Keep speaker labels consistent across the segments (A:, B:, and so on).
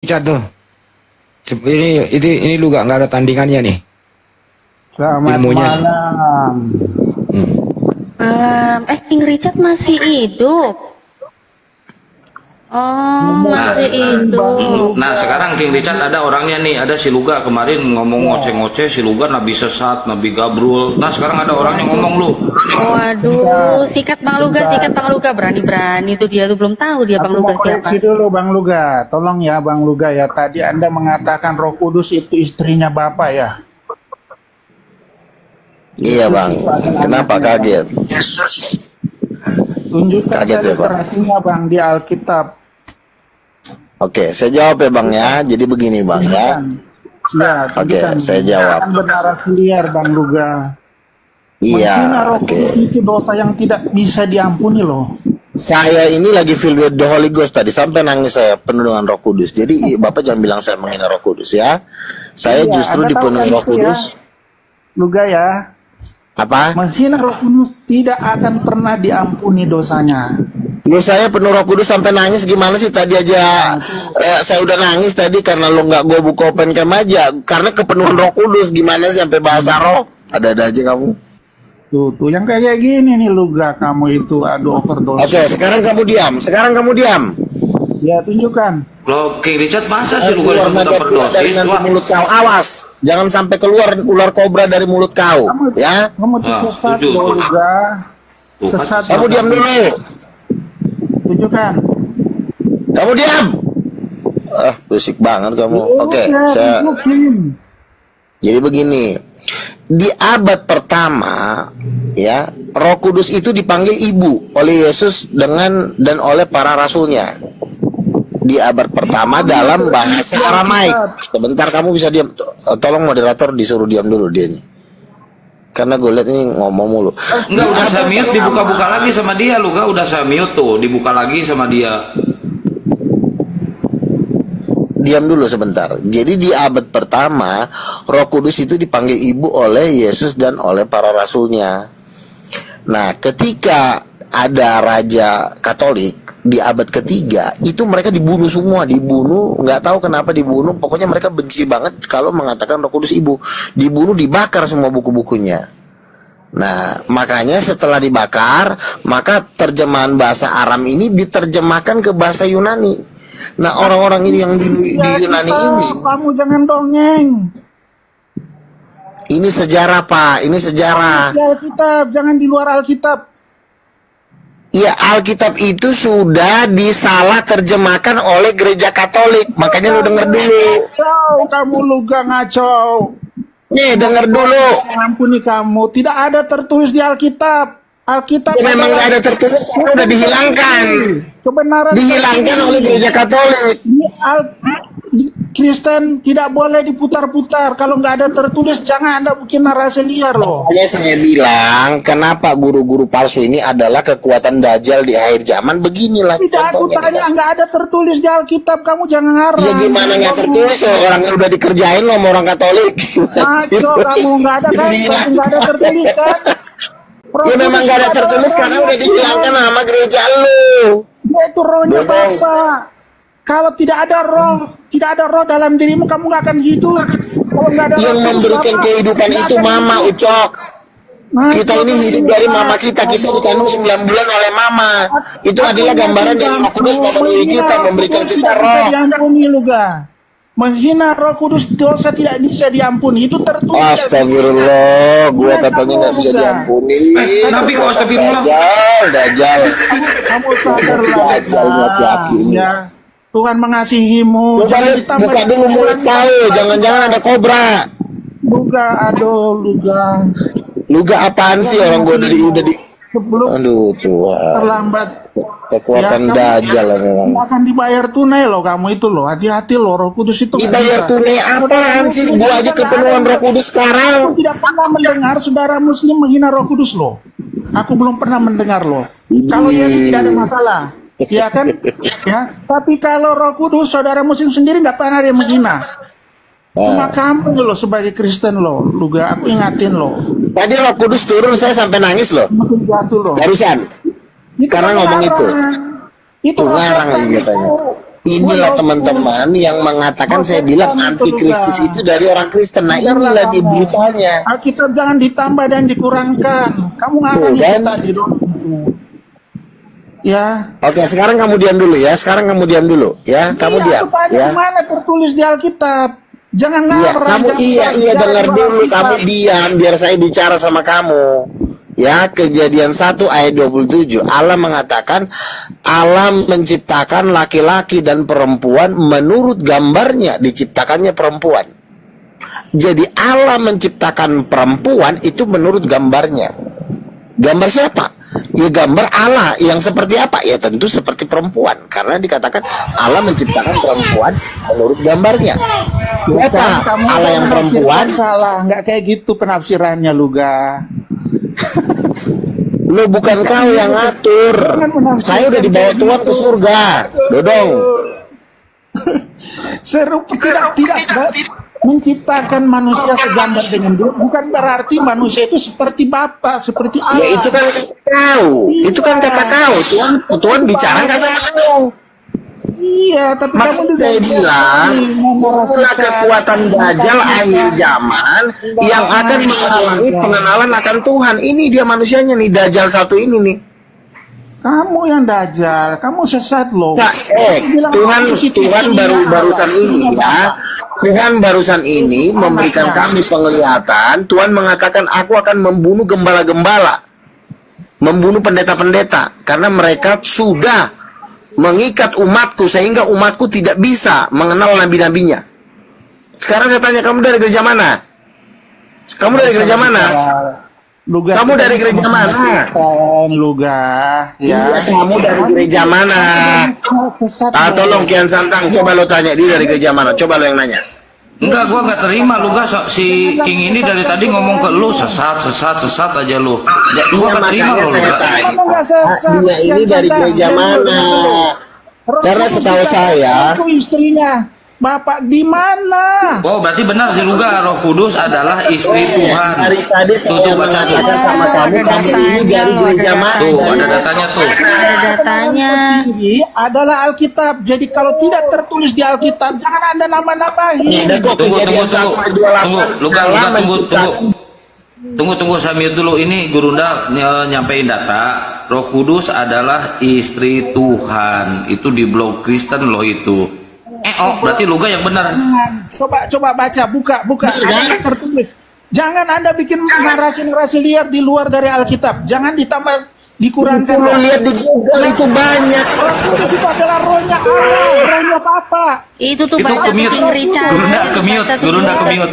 A: Richard tuh. Ini lu nggak ada tandingannya nih.
B: Selamat
A: Ilmunya
B: malam.
C: Malam. King Richard masih hidup. Oh, masih hidup.
D: Nah sekarang King Richard ada orangnya nih, ada si Luga kemarin ngomong ngoceh-ngoceh, si Luga Nabi sesat, Nabi Gabrul. Nah sekarang ada orangnya ngomong lu.
C: Waduh, sikat Bang Luga, berani-berani tuh dia tuh belum tahu dia Bang Luga siapa.
B: Koreksi dulu Bang Luga, tolong ya Bang Luga ya. Tadi Anda mengatakan Roh Kudus itu istrinya Bapak ya.
E: Iya Bang, kenapa kaget?
B: Tunjukkan
E: Kaget ya, Pak?
B: literasinya Bang di Alkitab.
E: Oke, saya jawab ya Bang ya. Jadi begini Bang ya.
B: Ya,
E: Oke, saya jawab.
B: Jangan bernarasi liar Bang Luga. Menghina
E: Iya,
B: Roh
E: oke.
B: Kudus itu dosa yang tidak bisa diampuni loh.
E: Saya ini lagi filled with the Holy Ghost tadi, sampai nangis saya penuh dengan Roh Kudus. Jadi Bapak jangan bilang saya menghina Roh Kudus ya. Saya
B: Iya,
E: justru
B: Anda tahu
E: dipenuhi
B: kan
E: Roh
B: itu ya,
E: Kudus.
B: Luga ya.
E: Apa?
B: Menghina Roh Kudus tidak akan pernah diampuni dosanya.
E: Lu saya penuh Roh Kudus sampai nangis gimana sih tadi aja? Saya udah nangis tadi karena lo nggak gue buka open cam aja. Karena kepenuhan Roh Kudus gimana sih sampai bahasa roh? Ada-ada aja kamu.
B: Tuh yang kayak gini nih Luga, kamu itu aduh overdose.
E: Oke, sekarang kamu diam. Sekarang kamu diam.
B: Ya tunjukkan.
D: Loh King Richard masa si Luga
E: Keluar
D: disebut
E: naga pula dari
D: overdosis?
E: nanti
D: Wah,
E: mulut kau. Awas, jangan sampai keluar ular kobra dari mulut kau, ya.
B: Kamu tuh
D: Ah,
B: sesat
D: setuju.
B: loh Luga.
D: Tuh, kan.
B: Sesat.
E: Kamu diam dulu.
B: Tunjukkan.
E: Kamu diam. Berisik banget kamu. Oke,
B: Udah,
E: saya.
B: tunjukin.
E: Jadi begini, di abad pertama, ya, Roh Kudus itu dipanggil ibu oleh Yesus dan oleh para rasulnya. Di abad pertama dalam bahasa Aramaik. Sebentar kamu bisa diam. Tolong moderator disuruh diam dulu dia nih. Karena gue lihat ini ngomong mulu.
D: Enggak, udah saya mute, dibuka-buka lagi sama dia Luga, udah saya mute tuh, dibuka lagi sama dia.
E: Diam dulu sebentar. Jadi di abad pertama Roh Kudus itu dipanggil ibu oleh Yesus dan oleh para rasulnya. Nah ketika ada raja Katolik di abad ketiga itu mereka dibunuh semua, nggak tahu kenapa dibunuh, pokoknya mereka benci banget kalau mengatakan Roh Kudus ibu, dibunuh, dibakar semua buku-bukunya. Nah makanya setelah dibakar maka terjemahan bahasa Aram ini diterjemahkan ke bahasa Yunani. Nah orang-orang ini yang di Yunani ini,
B: Kamu jangan dongeng.
E: ini sejarah Pak, ini sejarah.
B: Di Alkitab, jangan di luar Alkitab.
E: Ya Alkitab itu sudah disalah terjemahkan oleh gereja Katolik, makanya lu denger dulu.
B: Ngaco, kamu Luga ngaco.
E: Nih denger dulu.
B: Ampuni kamu, tidak ada tertulis di Alkitab. Alkitab
E: Ya, memang nggak ada tertulis, karena udah dihilangkan.
B: Kebenaran
E: Dihilangkan oleh gereja Katolik.
B: Kristen tidak boleh diputar-putar. Kalau nggak ada tertulis, jangan Anda bikin narasi liar loh.
E: Makanya saya bilang, kenapa guru-guru palsu ini adalah kekuatan Dajjal di akhir zaman? Beginilah
B: Tidak, aku
E: contohnya.
B: tanya nggak ada tertulis di Alkitab. Kamu jangan ngarang.
E: Ya gimana nggak tertulis loh, orangnya udah dikerjain loh sama orang Katolik.
B: Ngaco kamu, nggak ada kan?
E: Iya.
B: Nggak ada tertulis kan?
E: Ya memang gak ada tertulis karena udah dihilangkan sama gereja lu.
B: Dia itu rohnya
E: Bodoh.
B: Bapak. Kalau tidak ada roh dalam dirimu, kamu nggak akan hidup. Kalau nggak ada
E: Yang
B: roh,
E: memberikan
B: Bapak
E: kehidupan
B: nggak
E: itu
B: akan
E: mama
B: hidup.
E: Ucok.
B: Ngaco
E: Kita ini
B: kamu,
E: hidup dari
B: Pak.
E: mama kita dikandung 9 bulan oleh mama. Itu adalah gambaran dari Roh Kudus memenuhi kita, memberikan kita roh.
B: Diampuni Luga. Menghina Roh Kudus dosa tidak bisa diampuni. Itu tertulis.
E: Astagfirullah, gua katanya nggak bisa diampuni.
D: Nabi kok astagfirullah?
E: Dajjal.
B: Kamu sadarlah.
E: Dajjal hati-hati ini.
B: Ya. Tuhan mengasihimu.
E: Coba
B: Jangan
E: lu
B: ditambah
E: buka dulu mulut kau, jangan-jangan ada kobra.
B: Luga, aduh Luga.
E: Luga apaan sih orang gua udah di
B: Sebelum
E: aduh Tuhan.
B: terlambat.
E: Kekuatan
B: Ya,
E: Dajjal memang.
B: Akan dibayar tunai loh kamu itu loh. Hati-hati loh, Roh Kudus itu nggak
E: Dibayar
B: bisa.
E: tunai apaan sih? Gua aja kepenuhan Roh Kudus
B: Aku
E: sekarang.
B: tidak pernah mendengar saudara muslim menghina Roh Kudus loh. Aku belum pernah mendengar loh. Kalau Yesus tidak ada masalah, ya kan? Ya. Tapi kalau Roh Kudus saudara muslim sendiri nggak pernah dia menghina. Cuma kamu loh sebagai Kristen loh, Luga, aku ingatin loh.
E: Tadi Roh Kudus turun saya sampai nangis loh.
B: Makin jatuh loh.
E: Barusan.
B: Itu
E: Karena
B: kan
E: ngomong itu.
B: ngarang. Itu
E: Tuh, ngarang
B: setan
E: lagi
B: itu.
E: katanya. inilah teman-teman yang mengatakan, saya bilang antikristus itu dari orang Kristen. Nah inilah di brutalnya.
B: Alkitab jangan ditambah dan dikurangkan. Kamu ngapain
E: kan?
B: tadi dong? Ya.
E: Oke, sekarang kamu diam dulu ya. Sekarang kamu diam dulu ya. Kamu diam. Ya.
B: Mana tertulis di Alkitab? Jangan
E: Iya,
B: ngarang.
E: kamu iya dengar dulu. Kamu diam biar saya bicara sama kamu. Ya, Kejadian 1 ayat 27. Allah mengatakan Allah menciptakan laki-laki dan perempuan menurut gambarnya, diciptakannya perempuan. Jadi Allah menciptakan perempuan itu menurut gambarnya. Gambar siapa? Ya gambar Allah. Yang seperti apa? Ya tentu seperti perempuan. Karena dikatakan Allah menciptakan perempuan menurut gambarnya. Siapa Allah yang perempuan?
B: Salah, nggak kayak gitu penafsirannya, Luga.
E: Lo bukan kau yang ngatur. Saya udah dibawa Tuhan ke surga, Dodong.
B: Tidak menciptakan manusia segambar dengan dia bukan berarti manusia itu seperti Bapa, seperti Allah.
E: Ya itu kan kau, itu kan kata kau. Tuhan bicara nggak sama kau.
B: Iya, tapi kamu
E: saya bilang, itulah kekuatan Dajjal akhir zaman yang akan menghalangi pengenalan akan Tuhan. Ini dia manusianya nih, Dajjal satu ini nih.
B: Kamu yang Dajjal, kamu sesat loh.
E: Tuhan barusan ini ya. Tuhan barusan ini memberikan kami penglihatan. Tuhan mengatakan, aku akan membunuh gembala-gembala, membunuh pendeta-pendeta, karena mereka sudah mengikat umatku sehingga umatku tidak bisa mengenal nabi-nabinya. Sekarang saya tanya, kamu dari gereja mana? Kamu dari gereja mana?
B: Luga,
E: kamu dari gereja mana?
B: Luga. Ya.
E: Iya, kamu dari gereja mana? Tolong Kian Santang, coba lo tanya dia dari gereja mana. Coba lo yang nanya.
D: Enggak, gua nggak terima lu gak, si King ini dari tadi ngomong ke lu sesat aja lu. Ya, gua nggak terima lu.
E: Dia ini dari gereja mana? Karena setahu saya,
B: istrinya Bapak di mana?
D: Oh, berarti benar sih Luga, Roh Kudus adalah istri Tuhan.
E: Dari tadi saya mengatakan sama kamu ini dari gereja mana?
D: Tuh, ada datanya tuh.
C: Ada datanya.
B: Adalah Alkitab. Jadi kalau tidak tertulis di Alkitab, jangan Anda nambah-nambahin.
D: Tunggu. Luga, tunggu Samir dulu. Ini Gurunda nyampein data. Roh Kudus adalah istri Tuhan. Itu di blog Kristen loh itu. Berarti Luga yang benar.
B: Coba baca, buka. Ada tertulis. Jangan Anda bikin narasi-narasi liar di luar dari Alkitab. Jangan ditambah, dikurangkan.
E: Kalau lihat di Google itu banyak.
B: Itu adalah rohnya Allah, rohnya Bapa.
C: Itu tuh baca King Richard.
D: Gurunda kemiut.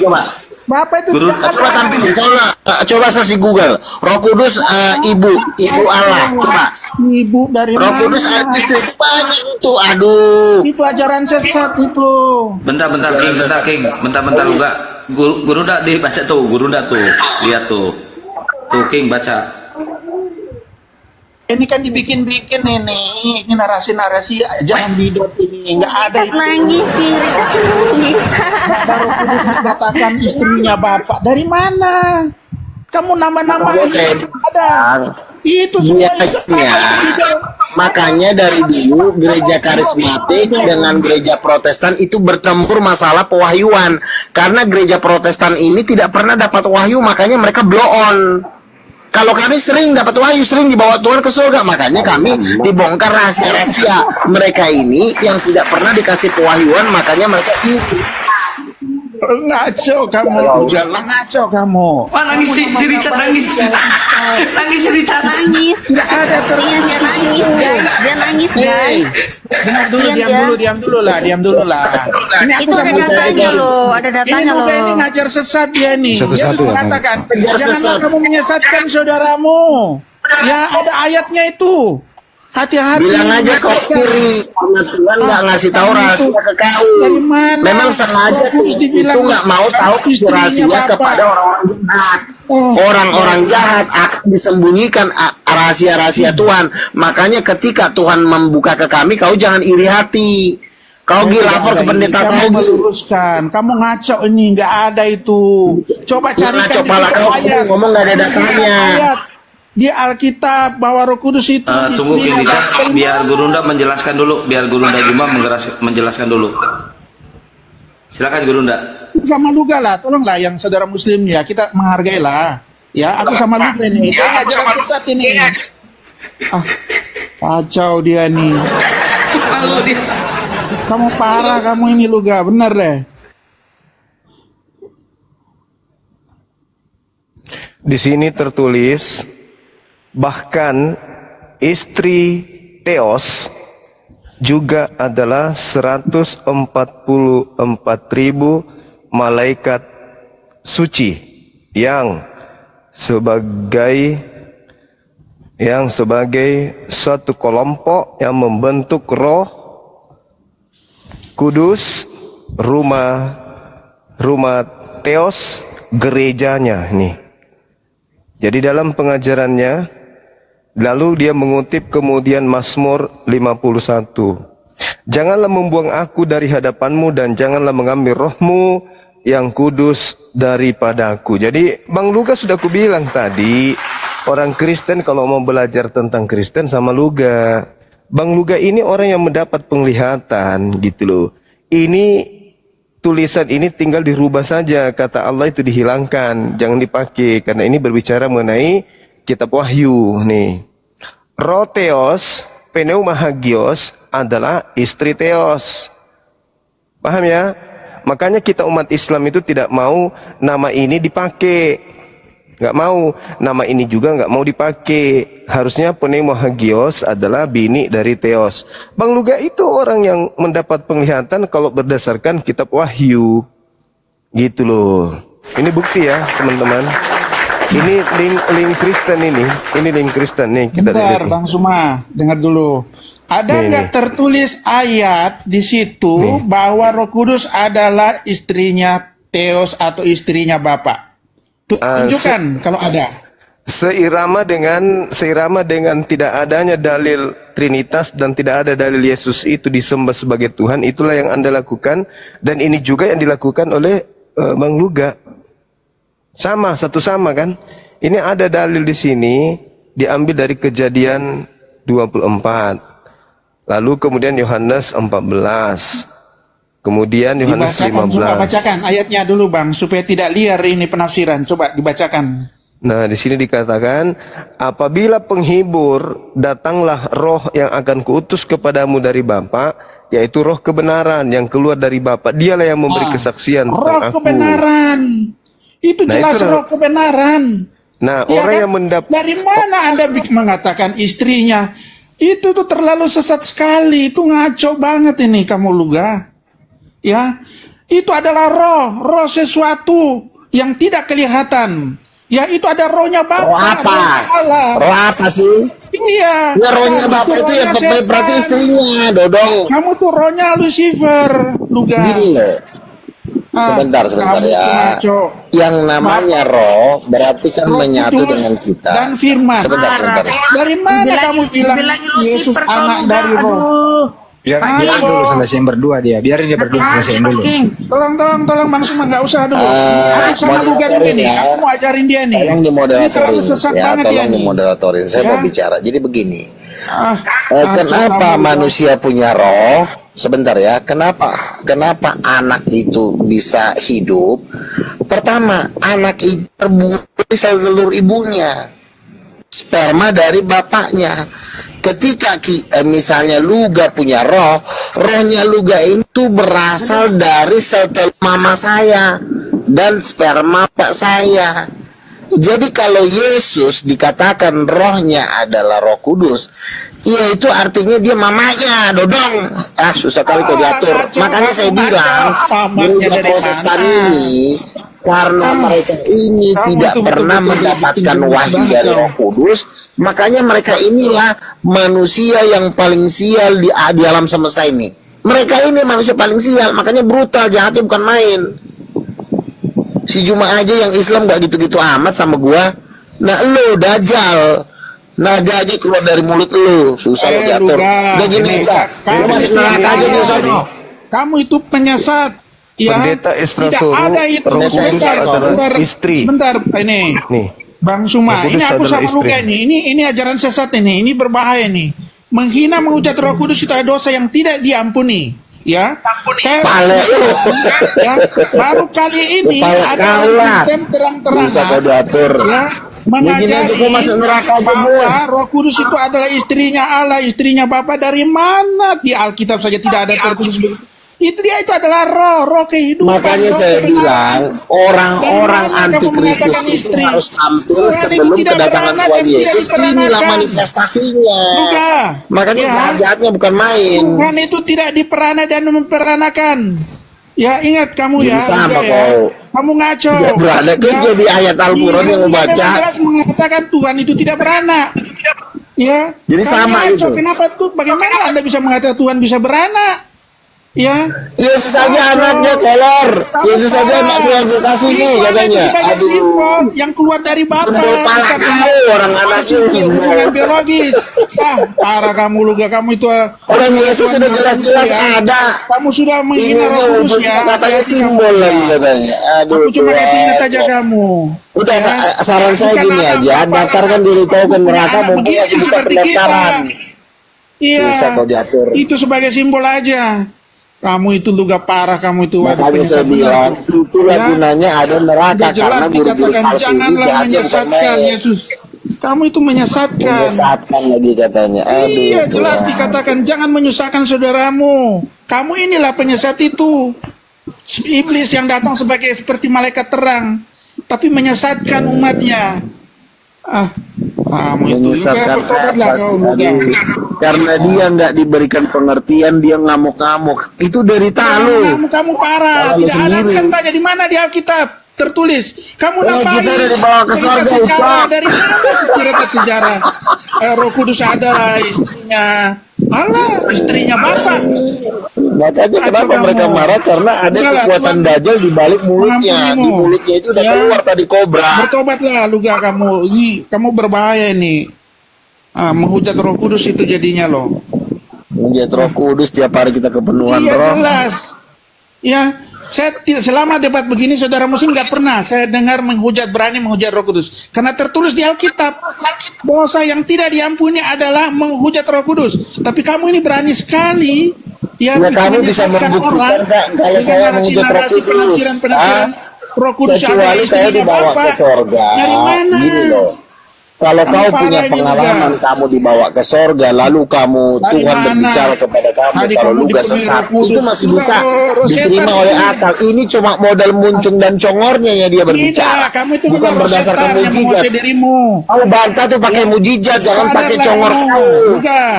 B: Bapak itu
E: coba tampilin, coba search di Google. Roh Kudus ibu Allah. Coba.
B: Ibu dari
E: Roh Kudus istri banyak itu. Aduh.
B: Itu ajaran sesat itu.
D: Bentar King. Bentar Luga. Gurunda dibaca tuh, Gurunda tuh. Lihat tuh. Tuh King baca.
B: Ini kan dibikin-bikin ini narasi-narasi jangan didot ini nggak ada.
C: Richard nangis nih, Richard nangis.
B: Baru Kudus dikatakan istrinya Bapak. Dari mana? Kamu nama-nama ada. Itu
E: semuanya. Makanya dari dulu gereja karismatik dengan gereja Protestan itu bertempur masalah pewahyuan. Karena gereja Protestan ini tidak pernah dapat wahyu, makanya mereka blow on. Kalau kami sering dapat wahyu, sering dibawa Tuhan ke surga, makanya kami dibongkar rahasia-rahasia mereka ini yang tidak pernah dikasih pewahyuan, makanya mereka
B: ngaco kamu, jangan ngaco kamu.
D: Wah, nangis si Richard nangis. Nangis si Richard nangis.
B: Tidak ada
C: Iya, dia nangis guys, dia nangis guys.
B: Diam dulu lah.
C: Itu ada datanya loh, ada datanya loh.
B: Ini ngajar sesat dia nih.
A: Satu-satu
B: Dia mengatakan, janganlah kamu menyesatkan saudaramu. Ya ada ayatnya itu. Hati-hati.
E: Bilang aja kau kiri, karena Tuhan nggak ngasih tahu rahasia ke kau. Memang sengaja itu nggak mau tahu rahasia kepada orang-orang jahat. Orang-orang jahat akan disembunyikan rahasia-rahasia Tuhan. Makanya ketika Tuhan membuka ke kami, kau jangan iri hati. Kau lapor ke pendeta kau
B: luruskan. Kamu ngaco ini, nggak ada itu. Coba cari
E: ngaco pala kau ngomong nggak ada datanya.
B: di Alkitab bahwa Roh Kudus itu
D: Tunggu
B: istrinya
D: Kinisa,
B: Bapak.
D: biar Gurunda menjelaskan dulu, biar Gurunda Juma menjelaskan dulu. Silakan Gurunda.
B: Sama Luga lah, tolonglah yang saudara Muslim ya, kita menghargai lah. Ya, aku sama Luga ini. Dia ngajaran sesat ini. Ah, kacau dia nih.
D: Halo dia.
B: Kamu parah kamu ini Luga, bener deh.
A: Di sini tertulis bahkan istri Theos juga adalah 144.000 malaikat suci yang sebagai suatu kelompok yang membentuk Roh Kudus, rumah Theos, gerejanya nih. Jadi dalam pengajarannya, lalu dia mengutip kemudian Mazmur 51. Janganlah membuang aku dari hadapanmu dan janganlah mengambil rohmu yang kudus daripada aku. Jadi Bang Luga sudah kubilang tadi, orang Kristen kalau mau belajar tentang Kristen sama Luga. Bang Luga ini orang yang mendapat penglihatan gitu loh. Ini tulisan ini tinggal dirubah saja, kata Allah itu dihilangkan, jangan dipakai karena ini berbicara mengenai kitab Wahyu nih. Roh Theos, Pneumahagios adalah istri Theos. Paham ya? Makanya kita umat Islam itu tidak mau nama ini dipakai. Nggak mau, nama ini juga nggak mau dipakai. Harusnya Pneumahagios adalah bini dari Theos. Bang Luga itu orang yang mendapat penglihatan kalau berdasarkan kitab Wahyu. Gitu loh. Ini bukti ya teman-teman. Ini link Kristen ini link Kristen nih. Kita
B: Bentar Bang Suma, dengar dulu. Ada nggak tertulis ayat di situ bahwa Roh Kudus adalah istrinya Theos atau istrinya Bapak? Tunjukkan kalau ada.
A: Seirama dengan tidak adanya dalil Trinitas dan tidak ada dalil Yesus itu disembah sebagai Tuhan, itulah yang Anda lakukan, dan ini juga yang dilakukan oleh Bang Luga. Satu sama kan? Ini ada dalil di sini diambil dari Kejadian 24. Lalu kemudian Yohanes 14. Kemudian Yohanes 15.
B: Coba bacakan ayatnya dulu Bang, supaya tidak liar ini penafsiran. Coba dibacakan.
A: Nah, di sini dikatakan, apabila penghibur, datanglah roh yang akan kuutus kepadamu dari Bapa, yaitu roh kebenaran yang keluar dari Bapa. Dialah yang memberi kesaksian tentang
B: roh
A: aku.
B: Kebenaran. Itu jelas roh kebenaran.
A: Nah,
B: Ya
A: orang
B: kan?
A: yang mendapat...
B: Dari mana Anda mengatakan istrinya? Itu tuh terlalu sesat sekali. Itu ngaco banget ini kamu Luga. Ya, itu adalah roh sesuatu yang tidak kelihatan. Ya, itu ada rohnya Bapak.
E: Roh apa? Roh apa sih?
B: Iya.
E: Ya, rohnya Bapak itu ya berarti istrinya, Dodong.
B: Kamu tuh rohnya Lucifer, Luga.
E: Gini loh. Sebentar ya. Yang namanya roh berarti kan menyatu dengan kita.
B: Dan firman.
E: Sebentar.
B: Dari mana kamu bilang Yesus anak dari roh?
F: Biarin dulu selesaiin berdua dia. Biarin dia berdua selesaiin dulu.
B: Tolong Bang Suma, nggak usah dulu. Aku sama Luga dulu nih. Aku mau ajarin dia nih.
E: Tolong dimoderatorin.
B: Tolong
E: dimoderatorin. Saya mau bicara. Jadi begini.
B: kamu
E: Kenapa manusia punya roh? Sebentar ya. Kenapa anak itu bisa hidup? Pertama, anak itu terbuat dari sel telur ibunya. Sperma dari bapaknya. Ketika misalnya Luga punya roh, rohnya Luga itu berasal dari sel telur mama saya dan sperma pak saya. Jadi kalau Yesus dikatakan rohnya adalah Roh Kudus, ya itu artinya dia mamanya, Dodong. Susah kali kau diatur. Makanya saya bilang, gereja Protestan ini, karena mereka ini tidak pernah mendapatkan wahyu dari Roh Kudus, makanya mereka inilah manusia yang paling sial di alam semesta ini. Mereka ini manusia paling sial, makanya brutal, jahatnya bukan main. Si Juma aja yang Islam gak gitu-gitu amat sama gua. Nah lu Dajjal, naga aja keluar dari mulut lu, susah lo diatur. Udah gini udah, lu masuk neraka aja di sono.
B: Kamu itu penyesat. Ya,
A: Pendeta Estra
B: tidak
A: Soru,
B: ada itu.
A: Roh Kudus adalah istri.
B: Sebentar ini.
A: Nih.
B: Bang Suma,
A: Roh
B: ini
A: Kudus
B: aku
A: adalah
B: sama Luga
A: istri.
B: ini ajaran sesat ini berbahaya nih. Menghina menghujat Roh Kudus itu adalah dosa yang tidak diampuni. Ya, saya
E: Pale lu.
B: ya, baru kali ini
E: Kepala
B: ada
E: kau lah.
B: sistem
E: Bisa
B: terang-terangan
E: kau diatur.
B: ya
E: Ya gini aja
B: mengajari
E: gua masuk neraka aja
B: bahwa
E: gua.
B: Roh Kudus itu adalah istrinya Allah, istrinya Bapa. Dari mana di Alkitab saja tidak ada tertulis begitu? Itu dia, itu adalah roh kehidupan.
E: Makanya
B: roh
E: saya
B: kebenaran.
E: bilang orang-orang
B: Dari mana kamu
E: antikristus
B: mengatakan
E: itu
B: istri?
E: harus tampil
B: Tuhan itu
E: sebelum
B: tidak
E: kedatangan
B: beranak
E: Tuhan
B: dan tidak
E: Yesus. Inilah
B: diperanakan.
E: manifestasinya.
B: Luga.
E: Makanya
B: Ya.
E: jahat-jahatnya bukan main.
B: Tuhan itu tidak diperana dan memperanakan. Ya, ingat kamu
E: Jadi
B: ya.
E: sama
B: Luga, ya.
E: kau.
B: Kamu ngaco.
E: Tidak beranak, kan
B: Ya.
E: jadi ayat Al-Quran yang
B: Iya,
E: membaca.
B: memang jelas mengatakan Tuhan itu tidak beranak. Ya.
E: Jadi
B: Kamu
E: sama
B: ngaco.
E: itu.
B: Kenapa tuh? Bagaimana Anda bisa mengatakan Tuhan bisa beranak? Ya.
E: Yesus saja
B: Ngaco.
E: anaknya kolor.
B: Kamu
E: Yesus saja
B: salah.
E: anak Tuhan kasih nih
B: Simbol
E: katanya.
B: itu sebagai
E: Aduh.
B: simbol yang keluar dari Bapa.
E: Simbol pala
B: bukan
E: kau, orang anaknya simbol.
B: hubungan biologis. Parah kamu Luga, kamu itu
E: Orang Yesus sudah jelas-jelas
B: ya.
E: ada.
B: Kamu sudah menghina
E: Ininya
B: Roh Kudus
E: untuk
B: ya.
E: katanya
B: Hati-hati
E: simbol
B: kamu.
E: lagi katanya. Aduh.
B: Aku cuma kasih ingat
E: Tuhan.
B: aja kamu.
E: Udah
B: Ya.
E: saran saya
B: Bukan
E: gini
B: anak
E: aja,
B: Bapak,
E: daftarkan diri kau ke neraka
B: anak
E: mumpung
B: begitu
E: masih buka
B: seperti kita.
E: pendaftaran.
B: Iya.
E: Bisa kau diatur.
B: Itu sebagai simbol aja. Kamu itu Luga parah, kamu itu waduh,
E: Makanya saya
B: penyesat
E: bilang
B: benar.
E: itulah
B: Ya.
E: gunanya ada neraka
B: Sudah jelas
E: karena guru-guru
B: dikatakan
E: palsu ini
B: janganlah
E: jahatnya bukan
B: menyesatkan
E: main.
B: Yesus. Kamu itu menyesatkan.
E: Menyesatkan lagi katanya. Aduh.
B: Iya, jelas
E: Tuhan.
B: dikatakan jangan menyusahkan saudaramu. Kamu inilah penyesat itu. Iblis yang datang seperti malaikat terang, tapi menyesatkan umatnya. Kamu itu
E: Menyesatkan
B: bertobatlah
E: apa
B: kau
E: sih?
B: Luga.
E: Aduh. Karena dia nggak diberikan pengertian, dia ngamuk-ngamuk. Itu derita lu.
B: Kamu parah.
E: Kalau lu
B: Tidak ada
E: sendiri.
B: katanya di mana di Alkitab tertulis. Kamu
E: kita
B: nampai
E: udah dibawa ke
B: cerita
E: surga,
B: sejarah.
E: Ustaz.
B: Dari mana cerita sejarah? Roh Kudus adalah istrinya Allah, istrinya Bapa.
E: Makanya kenapa
B: kamu.
E: mereka marah? Karena ada
B: Enggak lah,
E: kekuatan
B: Tuhan
E: dajjal di balik mulutnya.
B: mengampunimu.
E: Di mulutnya itu udah
B: Ya.
E: keluar tadi kobra.
B: Bertobatlah Luga kamu. Ini kamu berbahaya ini. Menghujat Roh Kudus itu jadinya loh.
E: Menjadi Roh Kudus tiap hari kita kepenuhan
B: Iya
E: roh.
B: jelas. Ya, saya selama debat begini saudara muslim nggak pernah saya dengar berani menghujat Roh Kudus. Karena tertulis di Alkitab, dosa yang tidak diampuni adalah menghujat Roh Kudus. Tapi kamu ini berani sekali.
E: Ya, kamu bisa
B: menyesatkan
E: membuktikan,
B: orang
E: Kak, kalau
B: dengan
E: saya menghujat Roh
B: narasi-narasi
E: Kudus.
B: penafsiran Roh Kudus
E: Kecuali
B: adalah
E: saya
B: istrinya
E: dibawa
B: Bapa.
E: ke sorga.
B: Dari mana?
E: Gini loh. Kalau
B: Kamu
E: kau
B: parah
E: punya
B: ini,
E: pengalaman
B: Luga.
E: kamu dibawa ke sorga, lalu kamu
B: Dari
E: Tuhan
B: mana?
E: berbicara kepada kamu
B: Tadi
E: kalau
B: kamu
E: lu gak
B: dipenuhi
E: sesat,
B: Roh Kudus.
E: itu masih
B: Roh-
E: bisa
B: roh
E: diterima
B: setan
E: oleh
B: ini.
E: akal. Ini cuma modal muncung dan congornya ya dia berbicara,
B: Tidak, kamu itu
E: bukan
B: memang roh
E: berdasarkan
B: setan yang
E: mujizat.
B: menguasai dirimu.
E: Kau bantah tuh pakai mujizat, jangan pakai
B: Sadarlah
E: congor
B: kamu.
E: kau.
B: Udah.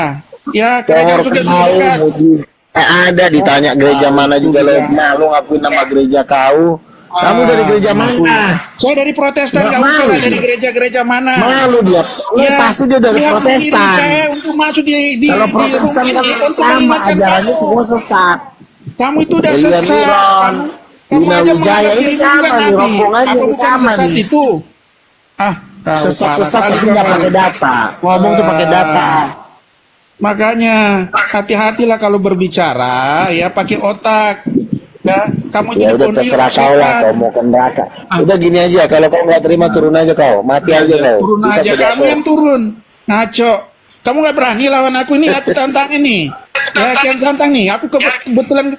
B: Ya, kerajaan
E: Congor
B: sudah
E: kau,
B: dekat.
E: mujizat. Ada ditanya gereja mana juga lo malu ngakuin nama gereja kau. Kamu dari gereja mana?
B: Saya dari Protestan,
E: Nggak
B: nggak usah
E: malu
B: lah dari
E: dia.
B: gereja-gereja mana.
E: Malu dia. Pasti dia dari
B: dia mengirim
E: Protestan.
B: saya untuk masuk di
E: Kalau Protestan kan
B: untuk
E: sama
B: mengingatkan
E: ajarannya
B: kamu.
E: semua sesat.
B: Kamu itu udah
E: Elian
B: sesat.
E: Miron,
B: Kamu
E: Lina
B: aja
E: Wijaya,
B: menganggap
E: ini
B: dirimu
E: sama
B: juga
E: nih,
B: nabi.
E: rombongannya
B: Apa
E: ini
B: bukan
E: sama
B: sesat
E: nih.
B: itu? Kau
E: Sesat-sesat
B: parah
E: tapi
B: kali
E: nggak
B: kau.
E: pakai data. Ngomong tuh pakai data.
B: Makanya hati-hatilah kalau berbicara, ya pakai otak. Ya, kamu
E: Ya udah
B: dipenuhi
E: terserah
B: oleh
E: kau lah,
B: setan.
E: kau mau ke neraka. Udah gini aja, kalau kau nggak terima turun aja kau, mati aja kau.
B: Turun
E: Bisa
B: aja, kamu yang turun. Ngaco. Kamu nggak berani lawan aku ini, aku tantang ini. Ya, Kian Santang nih. Aku kebetulan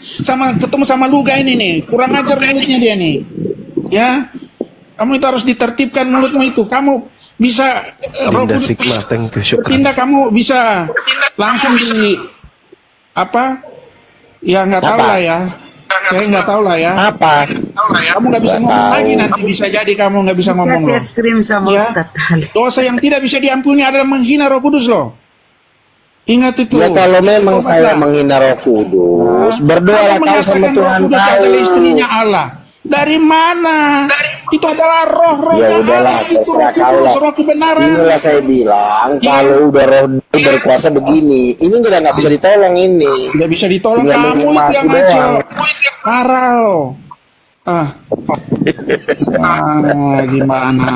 B: ketemu sama Luga ini nih. Kurang ajar mulutnya dia nih. Ya, kamu itu harus ditertibkan mulutmu itu. Kamu bisa Roh
A: Dinda
B: Kudus
A: Sigma, thank you, syukran.
B: bertindak, kamu bisa langsung di apa? Ya nggak tahu
E: Apa?
B: lah ya. Saya nggak tahu lah ya.
E: Apa?
B: Kamu nggak bisa
E: Nggak
B: ngomong
E: tahu.
B: lagi nanti, bisa jadi kamu nggak bisa ngomong
G: Kasih
B: loh.
G: es krim sama
B: Ya.
G: Ustadz Ali.
B: Dosa yang tidak bisa diampuni adalah menghina Roh Kudus loh. Ingat itu.
E: Ya kalau memang saya
B: Tobatlah.
E: menghina Roh Kudus, berdoalah
B: Kamu
E: kau sama
B: mengatakan
E: Tuhan
B: Roh Kudus
E: kau.
B: adalah istrinya Allah. Dari mana? Itu adalah roh-roh
E: Ya
B: yang
E: udahlah,
B: Allah itu,
E: terserah
B: Roh
E: kau
B: Kudus,
E: lah.
B: roh kebenaran.
E: Inilah saya bilang,
B: Ya.
E: kalau udah roh berkuasa begini, ini udah nggak bisa ditolong ini.
B: Tidak bisa ditolong,
E: Tinggal
B: kamu itu
E: menikmati
B: yang ngaco.
E: doang.
B: Parah loh. Gimana?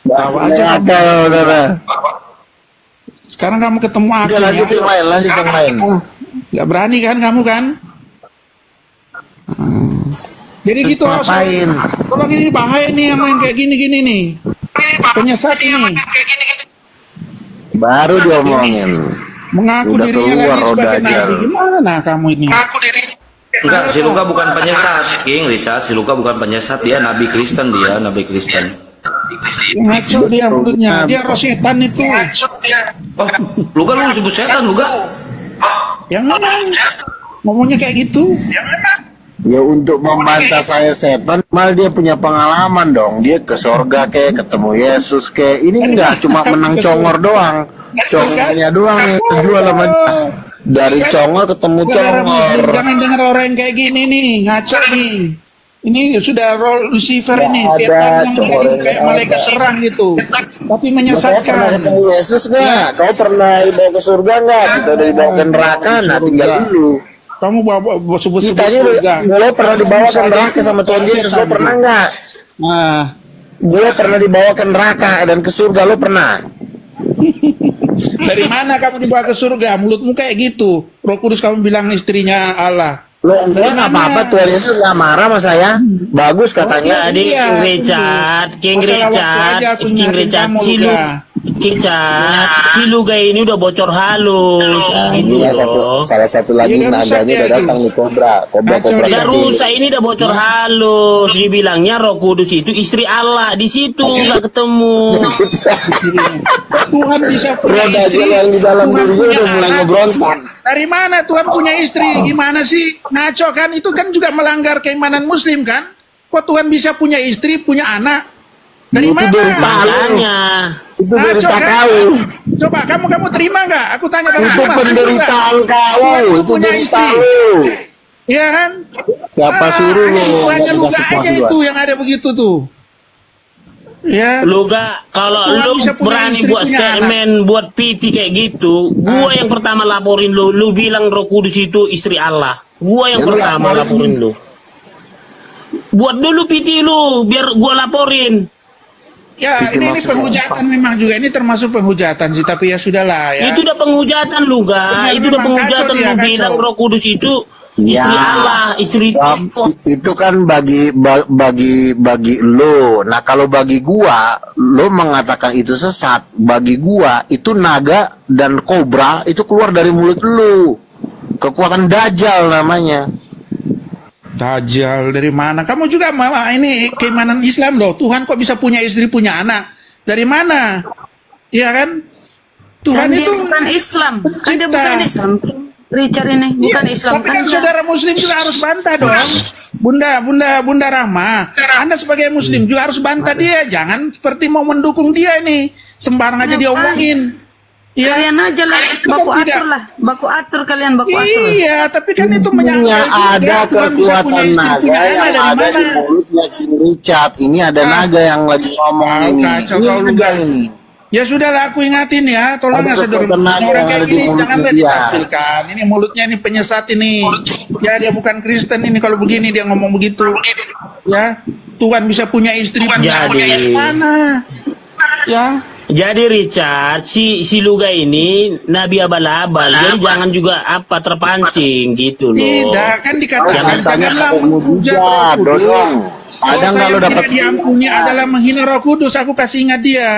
B: Tahu aja kamu.
E: Apa, saudara?
B: Sekarang kamu ketemu aku.
E: Udah lanjut
B: ya.
E: yang lain, lanjut yang lain.
B: Gak berani kan kamu kan? Jadi gitu loh.
E: Ngapain?
B: Kalau gini bahaya nih yang main kayak gini-gini nih. penyesat ini
E: Baru diomongin.
B: mengaku
E: Udah
B: dirinya
E: keluar
B: lagi
E: roda
B: sebagai
E: aja.
B: nabi. Gimana kamu ini?
D: Enggak, si Luka bukan penyesat, King Richard. Si Luka bukan penyesat, dia nabi Kristen, nabi Kristen.
B: Ngaco dia mulutnya. Dia roh setan itu.
D: Oh, Luka lu sebut setan, Luka.
B: Yang mana? Ngomongnya kayak gitu.
E: Ya untuk membantah saya setan, mal dia punya pengalaman dong. Dia ke sorga kayak ketemu Yesus kayak ini enggak cuma menang congor doang. Congornya doang yang dijual sama dia. Dari congor ketemu
B: Saudara
E: congor.
B: Muslim, jangan dengar orang yang kayak gini nih, ngaco nih. Ini sudah role Lucifer ini,
E: Nggak
B: setan
E: ada,
B: yang
E: congor
B: kayak
E: nggak
B: malaikat
E: ada.
B: serang gitu. Tapi
E: Kau pernah
B: menyesatkan.
E: ketemu Yesus nggak? Kau pernah dibawa ke surga nggak? Kita udah dibawa ke neraka, nah tinggal dulu.
B: Kamu bawa sebut-sebut
E: Kita aja
B: surga.
E: gue pernah dibawa ke neraka sama Tuhan Yesus, lo pernah nggak?
B: Nah,
E: Gue pernah dibawa ke neraka dan ke surga, lo pernah?
B: dari mana kamu dibawa ke surga? Mulutmu kayak gitu. Roh Kudus kamu bilang istrinya Allah.
E: Lo enggak nggak apa-apa, Tuhan Yesus nggak marah sama saya. Bagus katanya.
G: Jadi
B: Iya,
G: King
B: Masalah waktu aja aku
G: King
B: ingatin
G: Richard,
B: kamu,
G: si Luga ini udah bocor halus, gitu
E: Ini
G: loh.
E: salah satu lagi
B: Iya, rusak
E: naganya
B: ya
E: udah
B: itu.
E: datang nih kobra
B: Kacau dia.
G: Udah
E: kecil.
G: rusak ini udah bocor halus. Dibilangnya Roh Kudus itu istri Allah, di situ nggak ketemu.
B: Tuhan bisa punya
E: Roda
B: istri.
E: aja yang di dalam
B: Tuhan
E: dirinya
B: punya
E: udah mulai
B: anak.
E: ngebrontak.
B: Dari mana Tuhan punya istri? Gimana sih? Ngaco kan? Itu kan juga melanggar keimanan Muslim kan? Kok Tuhan bisa punya istri, punya anak? Dari
E: Itu
B: mana?
E: dari tahu.
G: Makanya
E: Itu
B: Ngaco
E: derita
B: kan?
E: kau.
B: Coba kamu terima nggak? Aku tanya sama
E: Itu
B: kamu,
E: penderitaan kau.
B: Tuhan
E: Itu
B: punya
E: derita
B: istri.
E: lu.
B: Iya kan?
E: Siapa suruh lu?
B: Itu hanya
E: Nggak
B: luga
E: dikasih
B: aja
E: panggilan.
B: itu yang ada begitu tuh. Ya.
G: Luga, kalau
B: Tuhan
G: lu
B: bisa punya
G: berani
B: istri,
G: buat
B: punya
G: statement, buat PT kayak gitu, gua yang pertama laporin lu bilang Roh Kudus itu istri Allah. Gua yang
E: Ya, lu
G: pertama
E: laporin.
G: laporin lu. Buat dulu PT lu, biar gua laporin.
B: Ya,
E: Siti
B: ini
E: maksud
B: penghujatan memang juga. Ini termasuk penghujatan sih, tapi ya sudahlah ya.
G: Itu udah penghujatan lu,
B: Benar,
G: Itu udah
B: memang
G: penghujatan
B: kacau dia,
G: lu
B: kacau.
G: bilang Roh Kudus itu istri
E: Ya.
G: Allah, istri
E: Itu kan bagi lo. Nah kalau bagi gua, lo mengatakan itu sesat. Bagi gua itu naga dan kobra itu keluar dari mulut lo. Kekuatan dajjal namanya.
B: Dajjal dari mana? Kamu juga mama ini keimanan Islam loh. Tuhan kok bisa punya istri, punya anak? Dari mana? Iya kan? Tuhan
H: Kan dia
B: itu
H: bukan Islam, kan dia
B: pencipta.
H: bukan Islam. Richard ini bukan
B: Iya,
H: Islam
B: tapi
H: kan
B: kan
H: dia.
B: saudara Muslim juga harus bantah dong. Bunda Rahma, Anda sebagai Muslim juga harus bantah dia. Jangan seperti mau mendukung dia ini. Sembarang aja dia omongin. Iya.
H: Kalian aja lah,
B: Itu
H: baku
B: kan tidak.
H: atur lah, baku atur kalian baku atur.
B: Iya, tapi kan itu
E: Punya
B: menyangkal
E: ada
B: juga. Tuhan bisa punya
E: kekuatan
B: istri,
E: naga
B: punya anak
E: yang
B: dari
E: ada di
B: mana?
E: mulutnya King Richard. Ini ada naga yang lagi ngomong
B: Tahu,
E: ini.
B: kacau
E: Ini
B: kau
E: naga
B: lu.
E: ini.
B: Ya sudahlah, aku ingatin ya. Tolong
E: Ada
B: ya saudara.
E: kekuatan naga
B: Orang
E: yang
B: kayak
E: ada di
B: gini
E: mulutnya
B: janganlah
E: dia.
B: ditampilkan. Ini mulutnya ini penyesat ini. Ya dia bukan Kristen ini kalau begini dia ngomong begitu. Ya, Tuhan bisa punya istri, punya
G: Jadi-
B: dari mana? Ya,
G: Jadi Richard, si Luga ini nabi abal-abal, jadi jangan juga terpancing gitu loh.
B: tidak kan dikatakan
E: Jangan tanya
B: janganlah
E: aku
B: menghujat
E: mujizat,
B: Roh Kudus.
E: dodong. Ada
B: Dosa
E: nggak lo
B: yang
E: dapat?
B: tidak diampuni adalah menghina Roh Kudus. Aku kasih ingat dia.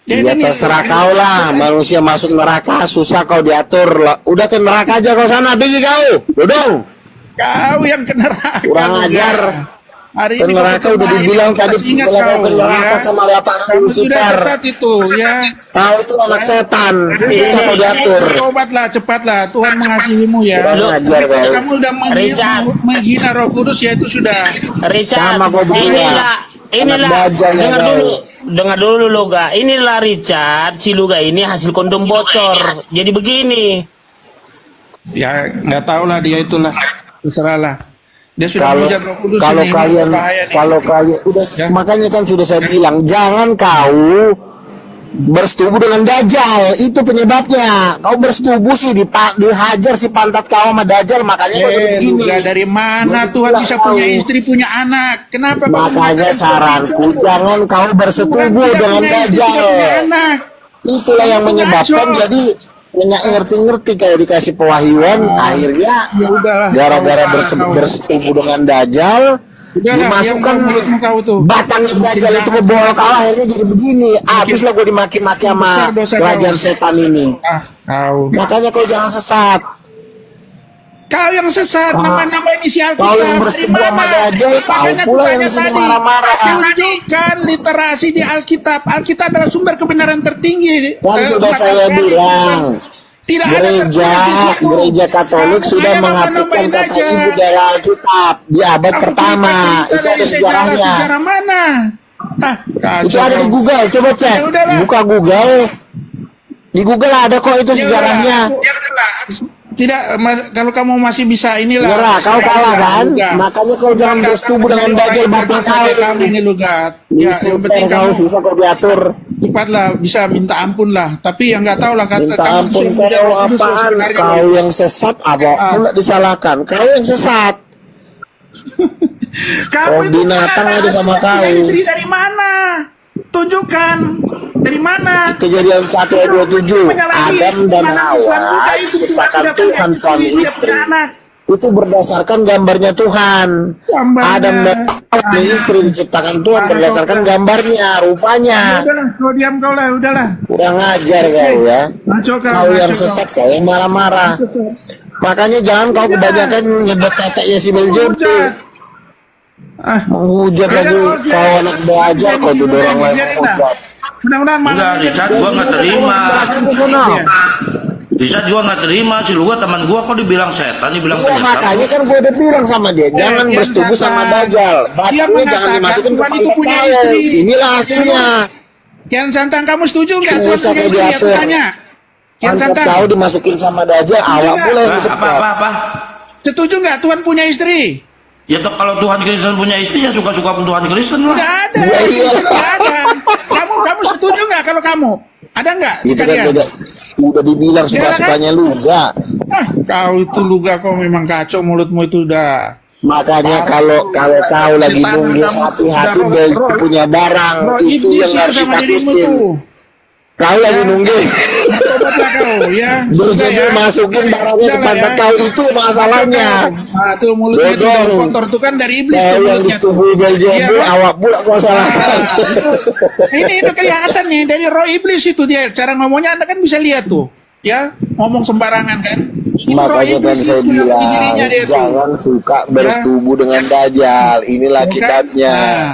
B: Dia
E: Ya
B: ini-
E: terserah kau lah, manusia masuk neraka susah kau diatur lah. Udah ke neraka aja kau sana, pergi kau, dodong.
B: Kau yang ke neraka.
E: Kurang
B: juga.
E: ajar.
B: Hari
E: Ke
B: ini
E: neraka
B: kau
E: udah
B: kembali,
E: dibilang
B: aku
E: tadi
B: kasih ingat
E: kalau
B: kau,
E: ke neraka
B: ya.
E: sama lapak
B: Kamu sudah
E: Lucifer.
B: sesat itu, ya.
E: Kau itu anak setan, susah kau diatur.
B: Tobatlah, cepatlah. Tuhan mengasihimu ya.
E: Kurang ajar kau.
B: Kamu udah
G: Richard.
B: menghina Roh Kudus ya itu sudah.
G: Richard,
E: Sama kau berdua.
G: inilah,
E: Anak dajjal ya kau.
G: dengar dulu Luga. Inilah Richard, si Luga ini hasil kondom bocor. Jadi begini.
B: Ya nggak tahu lah dia itulah. Terserahlah. Dia sudah
E: Kalau
B: menghujat Roh Kudus
E: kalau
B: ini,
E: kalian
B: berbahaya nih.
E: kalau kalian udah
B: Ya.
E: makanya kan sudah saya bilang jangan kau bersetubuh dengan dajjal, itu penyebabnya. Kau bersetubuh sih dihajar si pantat kau sama dajjal, makanya kau jadi begini.
B: Luga, dari mana
E: Jadi
B: Tuhan
E: itulah
B: bisa
E: kau.
B: punya istri, punya anak? Kenapa kau
E: Makanya
B: mengatakan
E: saranku
B: seperti itu?
E: jangan kau
B: Tuhan
E: bersetubuh
B: tidak
E: dengan
B: punya istri, tidak punya
E: dajjal.
B: anak.
E: Itulah yang
B: Kamu
E: menyebabkan
B: ngaco.
E: jadi nggak ngerti-ngerti kalau dikasih pewahyuan, akhirnya
B: Ya udahlah.
E: gara-gara
B: Kau parah, kau.
E: bersetubuh dengan dajjal, dimasukkan
B: kau tuh.
E: batangnya Dajjal itu ke kau, akhirnya jadi begini. Habis lah gue dimaki-maki sama
B: Dosa
E: kerajaan
B: kau.
E: setan ini.
B: Kau.
E: Makanya kau jangan sesat.
B: Kau yang sesat, nama-nama ini si Alkitab.
E: Kau yang bersetubuh sama Dajjal, kau pula yang sini marah-marah.
B: Tunjukkan literasi di Alkitab. Alkitab adalah sumber kebenaran tertinggi.
E: Kan sudah saya bilang,
B: Tidak ada
E: gereja Katolik sudah menghapuskan kata ibu dari Alkitab di abad pertama. Itu ada sejarahnya.
B: Sejarah mana?
E: Itu ada di Google, coba cek. Buka Google. Di Google ada kok itu sejarahnya.
B: Tidak, kalau kamu masih bisa inilah.
E: Nyerah, kau kalah kan? Makanya kau jangan bersetubuh dengan Dajjal bapak kau.
B: Kamu ini Lugat. Ya, yang penting
E: kau
B: kamu
E: susah kau diatur.
B: cepatlah bisa minta ampun lah. Tapi yang nggak tahu lah kata
E: Minta
B: kamu
E: ampun
B: sudah
E: kau
B: kudus
E: apaan?
B: sebenarnya.
E: Kau yang sesat apa pula disalahkan? Kau yang sesat.
B: Kamu
E: Oh, binatang ada sama kau.
B: Istri dari mana? Tunjukkan dari mana?
E: Kejadian 1 ayat 27, Adam dan Hawa diciptakan Tuhan suami istri. Itu berdasarkan gambarnya Tuhan. Adam dan Hawa istri diciptakan Tuhan berdasarkan gambarnya, rupanya.
B: Udahlah, kau diam kau lah, udahlah.
E: Kurang ajar kau ya. Kau yang sesat, kau yang marah-marah. Makanya jangan kau kebanyakan nyedot teteknya si Beelzebub. Menghujat lagi, kau anak belajar, kau tuh orang lain menghujat.
B: Mudah-mudahan
D: Enggak, Richard gua nggak terima. Richard gua nggak terima, si lu teman gua kok dibilang setan, dibilang
E: Iya,
D: penyesat.
E: makanya kan gue udah bilang sama dia, jangan
B: Kian
E: bersetubuh sama
B: Santang.
E: Dajjal.
B: Dia
E: Batunya jangan
B: mengatakan
E: dimasukin ke
B: Tuhan itu
E: kepala
B: punya
E: kau.
B: istri.
E: Inilah hasilnya.
B: Kian Santang, kamu setuju nggak?
E: Nggak
B: Tuhan
E: usah
B: punya
E: kau
B: istri, aku
E: diatur.
B: tanya. Kian
E: Mantap
B: Santang,
E: kau dimasukin sama Dajjal, awak pula yang
D: Apa,
E: disebut.
D: apa?
B: setuju nggak Tuhan punya istri?
D: Ya toh kalau Tuhan Kristen punya istri ya suka-suka Tuhan Kristen lah.
B: Nggak ada.
E: Iya.
B: Nggak ada. Kamu setuju nggak kalau kamu? Ada nggak?
E: Itu kan
B: Sekalian?
E: udah dibilang suka-sukanya lu enggak.
B: Kau itu Luga, kau memang kacau, mulutmu itu udah.
E: Makanya kalau kau lagi nungging hati-hati dari punya barang itu yang harus
B: sama dirimu
E: ditakutin.
B: tuh.
E: Kau lagi nungging.
B: Tobatlah kau ya.
E: Berzebul masukin barangnya ke pantat kau, itu masalahnya.
B: Nah, tuh mulutnya itu
E: Bodong.
B: kotor tuh kan dari iblis tuh
E: Kau yang
B: mulutnya tuh.
E: disetubuhi Beelzebul,
B: Iya, kan?
E: awak pula kau salahkan.
B: Ini itu kelihatan nih dari roh iblis itu dia cara ngomongnya, Anda kan bisa lihat tuh. Ya, ngomong sembarangan kan. Itu roh
E: Makanya kan
B: iblis
E: saya
B: itu yang di
E: bilang
B: dirinya dia tuh.
E: jangan suka bersetubuh dengan Dajjal. Inilah
B: Bukan?
E: akibatnya.
B: Nah,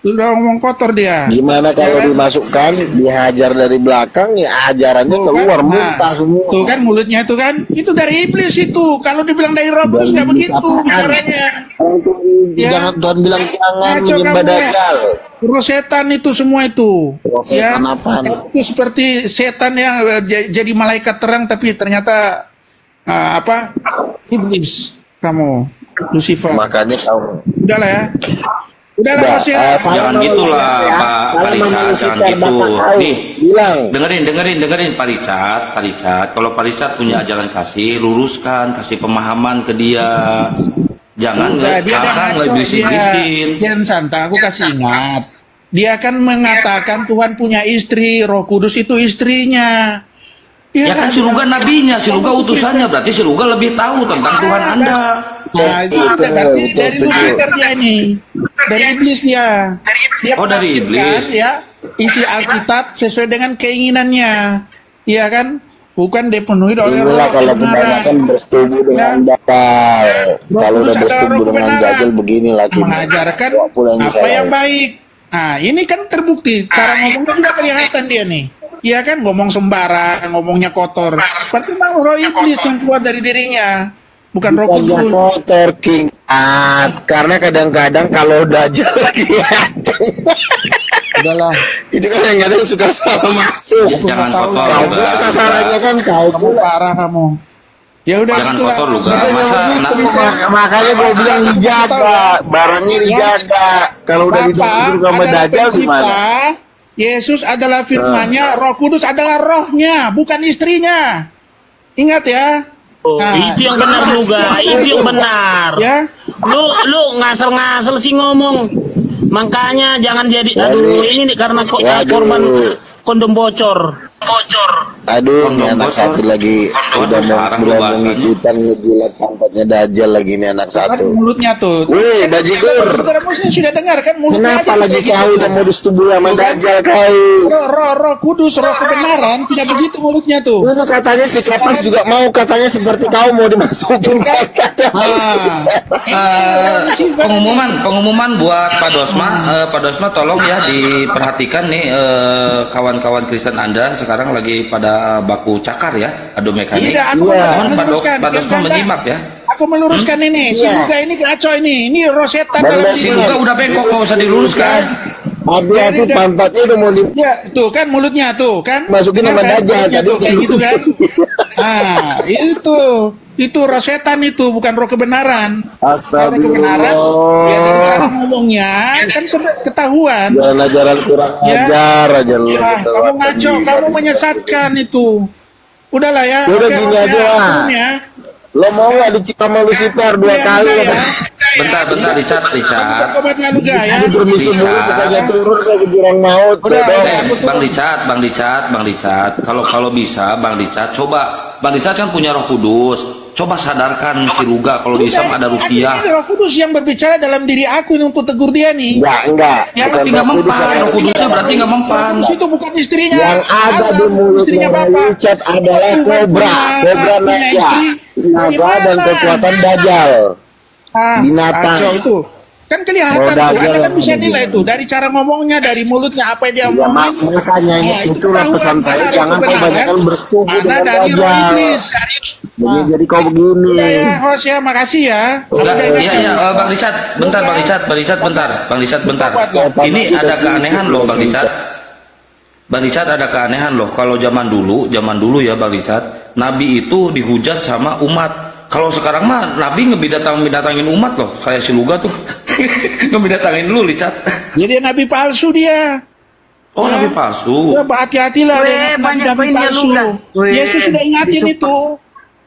B: udah ngomong kotor dia.
E: Gimana kalau
B: Ya kan?
E: dimasukkan, dihajar dari belakang, ya ajarannya
B: Tuh
E: keluar
B: kan?
E: muntah semua.
B: Tuh kan mulutnya itu kan, itu dari iblis itu. Kalau dibilang dari roh kudus nggak
E: iblis
B: begitu
E: apaan?
B: caranya.
E: Orang Tuhan,
B: Ya.
E: jangan Tuhan bilang jangan
B: Ngaco
E: menyembah
B: kamu.
E: Dajjal.
B: Roh setan itu semua itu.
E: Roh setan apaan?
B: Itu seperti setan yang jadi malaikat terang tapi ternyata apa? Iblis kamu, Lucifer.
E: Makanya kau
B: Udahlah ya. Udahlah
E: udah,
B: Mas ya.
D: Jangan gitulah, Pak Richard, jangan gitu. Nih,
E: bilang
D: dengerin Pak Richard. Kalau Pak Richard punya ajaran kasih, luruskan, kasih pemahaman ke dia. Jangan
B: Udah, dia udah
D: sekarang
B: ngaco,
D: iblis-iblisin.
B: Kian Santang, aku kasih ingat. Dia kan mengatakan Tuhan punya istri, Roh Kudus itu istrinya.
D: Ya kan si Luga nabinya, si Luga utusannya, berarti si Luga lebih tahu tentang Tuhan Anda.
B: Nah, itu berarti dari Lucifer dia ini. Dari iblis dia. Dia
D: Oh, dari
B: menafsirkan,
D: iblis.
B: ya, isi Alkitab sesuai dengan keinginannya. Iya kan? Bukan dipenuhi oleh roh
E: inilah kalau
B: kebenaran.
E: kebanyakan bersetubuh dengan Dajjal. Kalau udah bersetubuh dengan Dajjal begini lagi.
B: mengajarkan
E: Awak pula yang
B: apa
E: disalahin.
B: yang baik. Nah, ini kan terbukti. Cara ngomongnya juga kelihatan dia nih. Iya kan, ngomong sembarang, ngomongnya kotor. Berarti memang roh iblis yang keluar dari dirinya, bukan roh
E: Bukannya
B: kudus.
E: kotor King karena kadang-kadang kalau Dajjal lagi ngaceng,
B: Udahlah.
E: itu kan yang kadang suka salah masuk.
D: Jangan
B: tahu.
D: kotor
E: Kau
D: Luga.
E: pula sasarannya kan kau
B: Kamu
E: pula.
B: parah kamu. Ya udah
D: Jangan
B: itulah.
D: kotor Luga.
E: Makanya
D: Masa
E: begitu,
D: nak-
E: makanya gue bilang dijaga, barangnya dijaga. Kalau udah
B: Bapak
E: disuruh sama
B: adalah
E: Dajjal
B: pencipta,
E: gimana?
B: Yesus adalah firman-Nya, Roh Kudus adalah rohnya, bukan istrinya. Ingat ya.
G: Oh,
B: Nah,
G: itu yang benar juga, itu yang benar.
B: Ya.
G: Lu ngasal-ngasal sih ngomong. Makanya jangan jadi aduh ini nih karena kok
E: Waduh.
G: korban kondom bocor.
E: Aduh, ini
D: Kondom
E: anak
D: botol.
E: satu lagi udah mau
D: Sarang
E: udah
D: lu
E: mau
D: bahasanya.
E: ngikutan ngejilat pantatnya Dajjal lagi nih anak
B: Kan
E: satu.
B: mulutnya tuh.
E: Wih, bajigur.
B: Saudara muslim sudah dengar kan mulutnya
E: Kenapa
B: aja
E: lagi
B: kayak
E: kau
B: gitu.
E: udah modus tubuh sama
B: Tuh kan?
E: Dajjal kau?
B: Roh kudus, roh kebenaran tidak begitu mulutnya tuh.
E: Itu katanya si Kepas juga mau katanya seperti kau mau dimasukin kaca.
D: Pengumuman buat Pak Dosma, Pak Dosma tolong ya diperhatikan nih kawan-kawan Kristen Anda sekarang lagi pada baku cakar ya, adu mekanik.
B: Tidak, aku
E: Iya.
D: Mohon
B: meluruskan.
D: Pak Dosma
B: Yang
D: menyimak ya.
B: Aku meluruskan ini. Si
E: Iya.
B: Luga ini kacau ini. Ini rosetan
E: Bang
B: dalam
E: Dosma.
D: Si
B: diri.
D: Luga udah bengkok, nggak usah diluruskan.
E: Hati-hati
B: Jadi,
E: pantatnya udah mau
B: Ya, tuh kan mulutnya tuh kan.
E: Masukin sama
B: Kan,
E: Dajjal
B: mulutnya
E: tadi
B: tuh, kayak gitu kan.
E: diluruskan.
B: Itu roh setan itu bukan roh kebenaran. Kalau roh
E: Astagfirullah.
B: kebenaran ya dari cara ngomongnya kan ketahuan.
E: Jangan ajaran kurang
B: Ya.
E: ajar aja lu.
B: Ya,
E: gitu.
B: kamu ngaco, kamu menyesatkan itu. Udahlah ya.
E: Ya udah
B: Oke,
E: gini
B: oke,
E: aja lah.
B: turun ya.
E: Lo mau nggak dicipta sama Lucifer 2
B: Ya,
E: kali
B: bisa
E: kata?
B: ya.
D: Bentar, Richard.
B: Obatnya Luga ya.
E: Ini permisi mulu
D: Bisa.
E: bukannya turun ke jurang maut.
B: Udah,
E: Dodong.
B: udah.
D: Bang Richard, kalau bisa Bang Richard coba, Bang Richard kan punya Roh Kudus, coba sadarkan si Luga kalau di Islam ada rupiah.
B: Ini Roh Kudus yang berbicara dalam diri aku ini untuk tegur dia nih.
E: Enggak.
B: Ya,
E: Bukan
D: Tapi nggak
E: Roh Kudus
D: mempan,
E: yang
D: Roh Kudusnya berarti nggak mempan.
B: Kudus itu bukan istrinya.
E: Yang ada di mulutnya
B: istrinya Bapak.
E: Richard adalah
B: Bukan
E: kobra,
B: punya
E: kobra naga,
B: istri.
E: naga dan
B: Gimana?
E: kekuatan Dajjal. Binatang.
B: Kacau itu. Kan kelihatan
E: Oh,
B: tuh,
E: Dajjal
B: Anda kan
E: yang
B: bisa
E: ada
B: nilai
E: di-
B: tuh dari cara ngomongnya, dari mulutnya apa yang dia
E: Ya,
B: ngomongin.
E: makanya
B: Nah,
E: itulah
B: ketahuan
E: pesan saya,
B: mana
E: jangan kau
B: kebenaran,
E: banyakkan bertumbuh
B: mana
E: dengan
B: dari roh
E: Dajjal.
B: iblis.
E: Jadi kau begini.
B: Udah ya, host ya, makasih ya.
D: Enggak,
B: Udah,
D: iya, Bang Richard, bentar. Ini ada keanehan loh, Bang Richard. Bang Richard ada keanehan loh. Kalau zaman dulu ya, Bang Richard, Nabi itu dihujat sama umat. Kalau sekarang mah Nabi ngebidatangin umat loh, kayak si Luga tuh ngebidatangin dulu, Richard.
B: Jadi nabi palsu dia.
D: Oh,
B: Ya.
D: Nabi palsu.
B: Ya, berhati-hatilah
H: Weh,
B: dengan
H: banyak
B: nabi
H: poinnya
B: palsu.
H: lu, Gan. Weh,
B: Yesus sudah ingatin
H: disupport.
B: itu.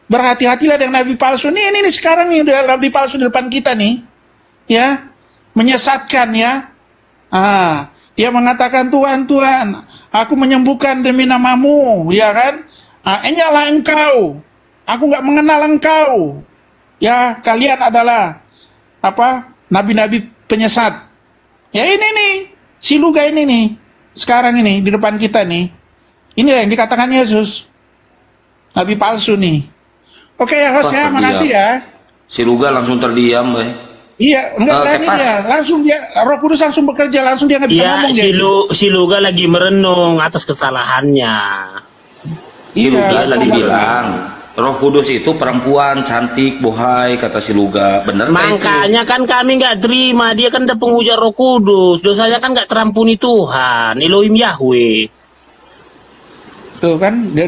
B: Berhati-hatilah dengan nabi palsu. Ini sekarang nih udah nabi palsu di depan kita nih. Ya, menyesatkan ya. Dia mengatakan Tuhan, aku menyembuhkan demi namamu, ya kan? Enyalah engkau. Aku nggak mengenal engkau. Ya, kalian adalah nabi-nabi penyesat. Ya ini nih, si Luga ini nih, sekarang ini di depan kita nih. Inilah yang dikatakan Yesus. Nabi palsu nih. Oke ya host
D: Wah,
B: ya,
D: terdiam.
B: makasih ya.
D: Si Luga langsung terdiam,
B: Iya, enggak berani
D: Kepas.
B: dia. Langsung dia, Roh Kudus langsung bekerja, langsung dia nggak bisa
G: Ya,
B: ngomong dia.
G: si Luga lagi merenung atas kesalahannya.
D: Si Luga
B: Iya,
D: tadi
B: betul.
D: bilang Roh Kudus itu perempuan cantik, bohai, kata si Luga. Bener nggak itu?
G: Makanya kan kami nggak terima, dia kan udah penghujat Roh Kudus, dosanya kan nggak terampuni Tuhan, Elohim Yahweh.
B: Tuh kan, dia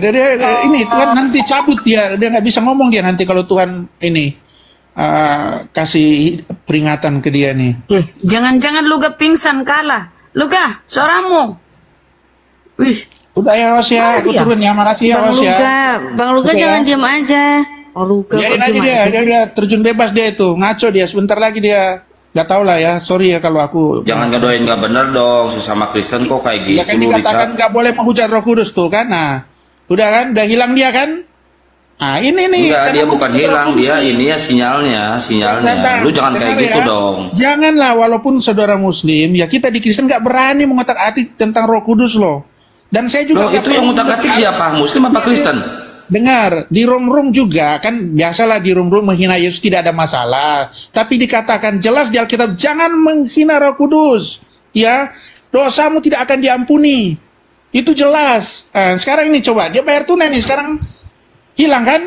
B: ini Tuhan nanti cabut dia nggak bisa ngomong dia nanti kalau Tuhan ini kasih peringatan ke dia nih.
H: Jangan-jangan Luga pingsan kalah. Luga, suaramu. Wih,
B: Udah ya host ya, aku
H: Iya.
B: turun ya, makasih ya
C: Bang
B: host ya.
C: Bang Luga
B: Oke,
C: jangan
B: ya.
C: diam aja. Oh, Luga
B: Biarin
C: kok
B: aja
C: diem
B: dia terjun bebas dia itu, ngaco dia, sebentar lagi dia. Gak tau lah ya, sorry ya kalau aku.
D: Jangan ngedoain nggak bener dong, sesama Kristen kok kayak gitu.
B: Ya kan
D: lu,
B: dikatakan
D: Richard.
B: nggak boleh menghujat Roh Kudus tuh kan, nah. Udah kan, udah hilang dia kan. Nah ini nih.
D: Enggak,
B: karena
D: dia bukan
B: menghujat Roh
D: hilang,
B: Kudus
D: dia
B: nih.
D: ini ya sinyalnya.
B: Santai,
D: Lu jangan kayak
B: dengar
D: gitu
B: ya.
D: dong.
B: Janganlah, walaupun saudara Muslim, ya kita di Kristen nggak berani mengotak-atik tentang Roh Kudus loh. Dan saya juga
D: Loh,
B: nggak
D: itu yang
B: pernah
D: utak-atik siapa? Muslim apa Kristen?
B: Dengar, di room-room juga kan biasalah di room-room menghina Yesus tidak ada masalah. Tapi dikatakan jelas di Alkitab jangan menghina Roh Kudus. Ya, dosamu tidak akan diampuni. Itu jelas. Sekarang ini coba dia bayar tunai nih sekarang hilang kan?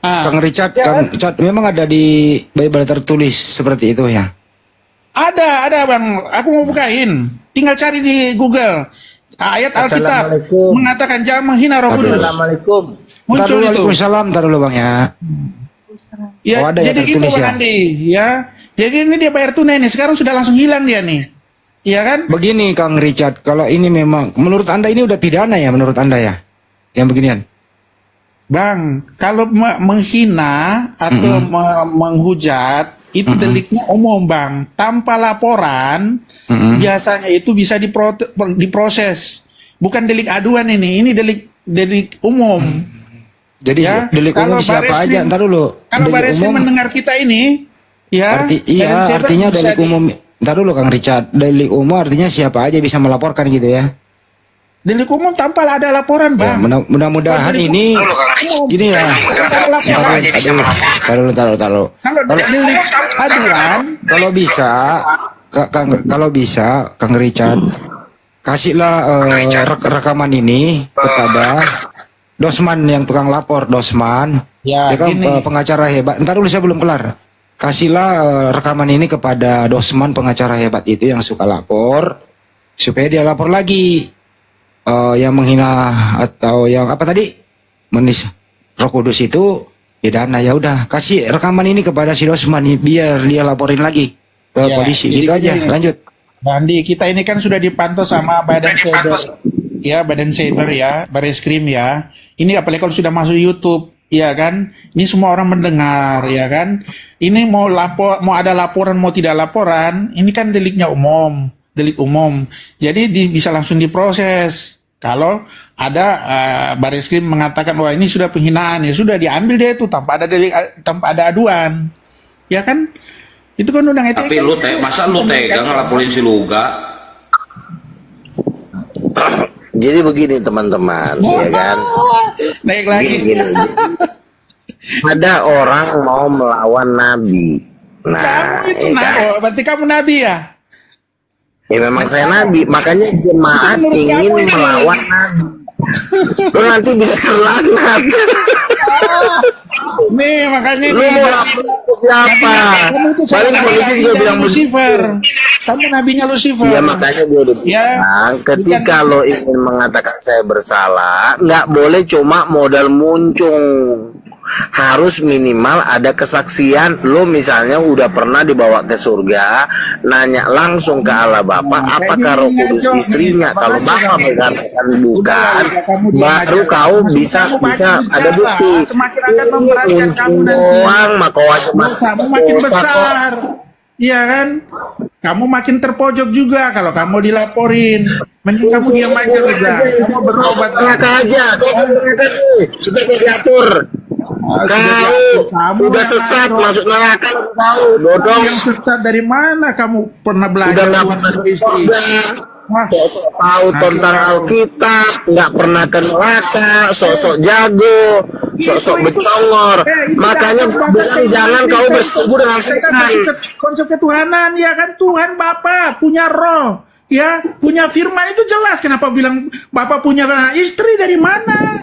F: Kang Richard,
B: Ya kan?
F: Kang Richard, memang ada di Bible tertulis seperti itu ya.
B: Ada Bang. Aku mau bukain. Tinggal cari di Google. Ayat Alkitab
I: Assalamualaikum.
B: mengatakan jangan menghina Roh Kudus.
I: Assalamualaikum.
B: Muncul itu.
F: Waalaikumsalam, taruh dulu Bang ya.
B: Ya,
F: Oh, ada ya
B: jadi gitu
F: tertulis
B: Bang
F: ya?
B: Andi, ya. Jadi ini dia bayar tunai nih, sekarang sudah langsung hilang dia nih. Iya kan?
F: Begini Kang Richard, kalau ini memang menurut Anda ini udah pidana ya menurut Anda ya? Yang beginian.
B: Bang, kalau menghina atau menghujat itu deliknya umum Bang. Tanpa laporan biasanya itu bisa diproses. Bukan delik aduan ini delik delik umum.
F: Jadi
B: Ya,
F: delik
B: kalau
F: umum siapa
B: Bareskrim-
F: aja? Ntar dulu.
B: Kalau
F: Delik
B: Bareskrim
F: umum,
B: mendengar kita ini, ya,
F: iya,
B: Bareskrim
F: artinya
B: bisa
F: delik umum. Ntar dulu Kang Richard, delik umum artinya siapa aja bisa melaporkan gitu ya?
B: delik umum tanpa ada laporan,
F: Ya,
B: Bang.
F: mudah-mudahan
B: Delik
F: ini
B: umum.
F: gini ya.
B: Tanpa ada laporan.
F: Taruh.
B: Kalau delik aduan,
F: Kalau bisa, Kang Richard, kasihlah rekaman ini kepada Dosman yang tukang lapor, Dosman.
B: Ya,
F: Dia kan
B: gini.
F: pengacara hebat. Ntar dulu saya belum kelar. Kasihlah rekaman ini kepada Dosman, pengacara hebat itu yang suka lapor, supaya dia lapor lagi. Yang menghina atau yang apa tadi menis Roh Kudus itu pidana, ya udah kasih rekaman ini kepada si Dosman nih, biar dia laporin lagi ke
B: Ya,
F: polisi
B: jadi
F: gitu aja.
B: gini.
F: Lanjut.
B: Bandi, kita ini kan sudah dipantau sama Badan Cyber, ya, Badan Cyber ya, Bareskrim ya. Ini apalagi kalau sudah masuk YouTube, ya kan? Ini semua orang mendengar, ya kan? Ini mau mau ada laporan, mau tidak laporan, ini kan deliknya umum, delik umum. Jadi bisa langsung diproses. Kalau ada Bareskrim mengatakan wah ini sudah penghinaan, ya sudah diambil dia itu tanpa ada delik, tanpa ada aduan, ya kan? Itu kan undang ITE.
D: Tapi lu masa lu tega ngelaporin si Luga?
E: Jadi begini teman-teman, ya kan?
B: Naik lagi.
E: Gini. Ada orang mau melawan Nabi. Nah,
B: Kamu itu
E: ya kan?
B: berarti kamu nabi ya?
E: Ya memang saya Nabi, makanya jemaat
B: Menurut
E: ingin
B: kamu ini.
E: melawan Nabi. Lu nanti bisa terlanat.
B: Nih makanya
E: Lu mau lapor ke siapa?
B: Kamu itu
E: Paling polisi juga bilang begitu.
B: Lucifer. Kamu nabinya Lucifer.
E: Ya makanya gue udah
B: Ya.
E: bilang, ketika lo ingin mengatakan saya bersalah, nggak boleh cuma modal muncung. Harus minimal ada kesaksian. Lo misalnya udah pernah dibawa ke surga, nanya langsung ke Allah Bapa, apakah Roh Kudus istrinya? Kalau Bapa mengatakan bukan, baru kau bisa ada bukti.
B: Semakin akan memberatkan kamu nanti.
E: Doang, maka
B: Dosamu makin besar. Iya kan? Kamu makin terpojok juga kalau kamu dilaporin. Mending kamu diam aja kerja. Kamu berobat
E: Neraka aja, sudah diatur. Kau udah sesat masuk neraka, tahu dodong.
B: Yang sesat dari mana kamu pernah
E: Udah
B: belajar
E: nggak
B: Tuhan
E: pernah
B: sebagai istri? Wah,
E: tahu tentang Alkitab, nggak pernah ke neraka, sosok jago, sosok becongor. Makanya bilang jangan kau bersetubuh dengan setan.
B: Konsep ketuhanan ya kan, Tuhan Bapa punya roh, ya punya firman itu jelas. Kenapa bilang Bapa punya istri dari mana?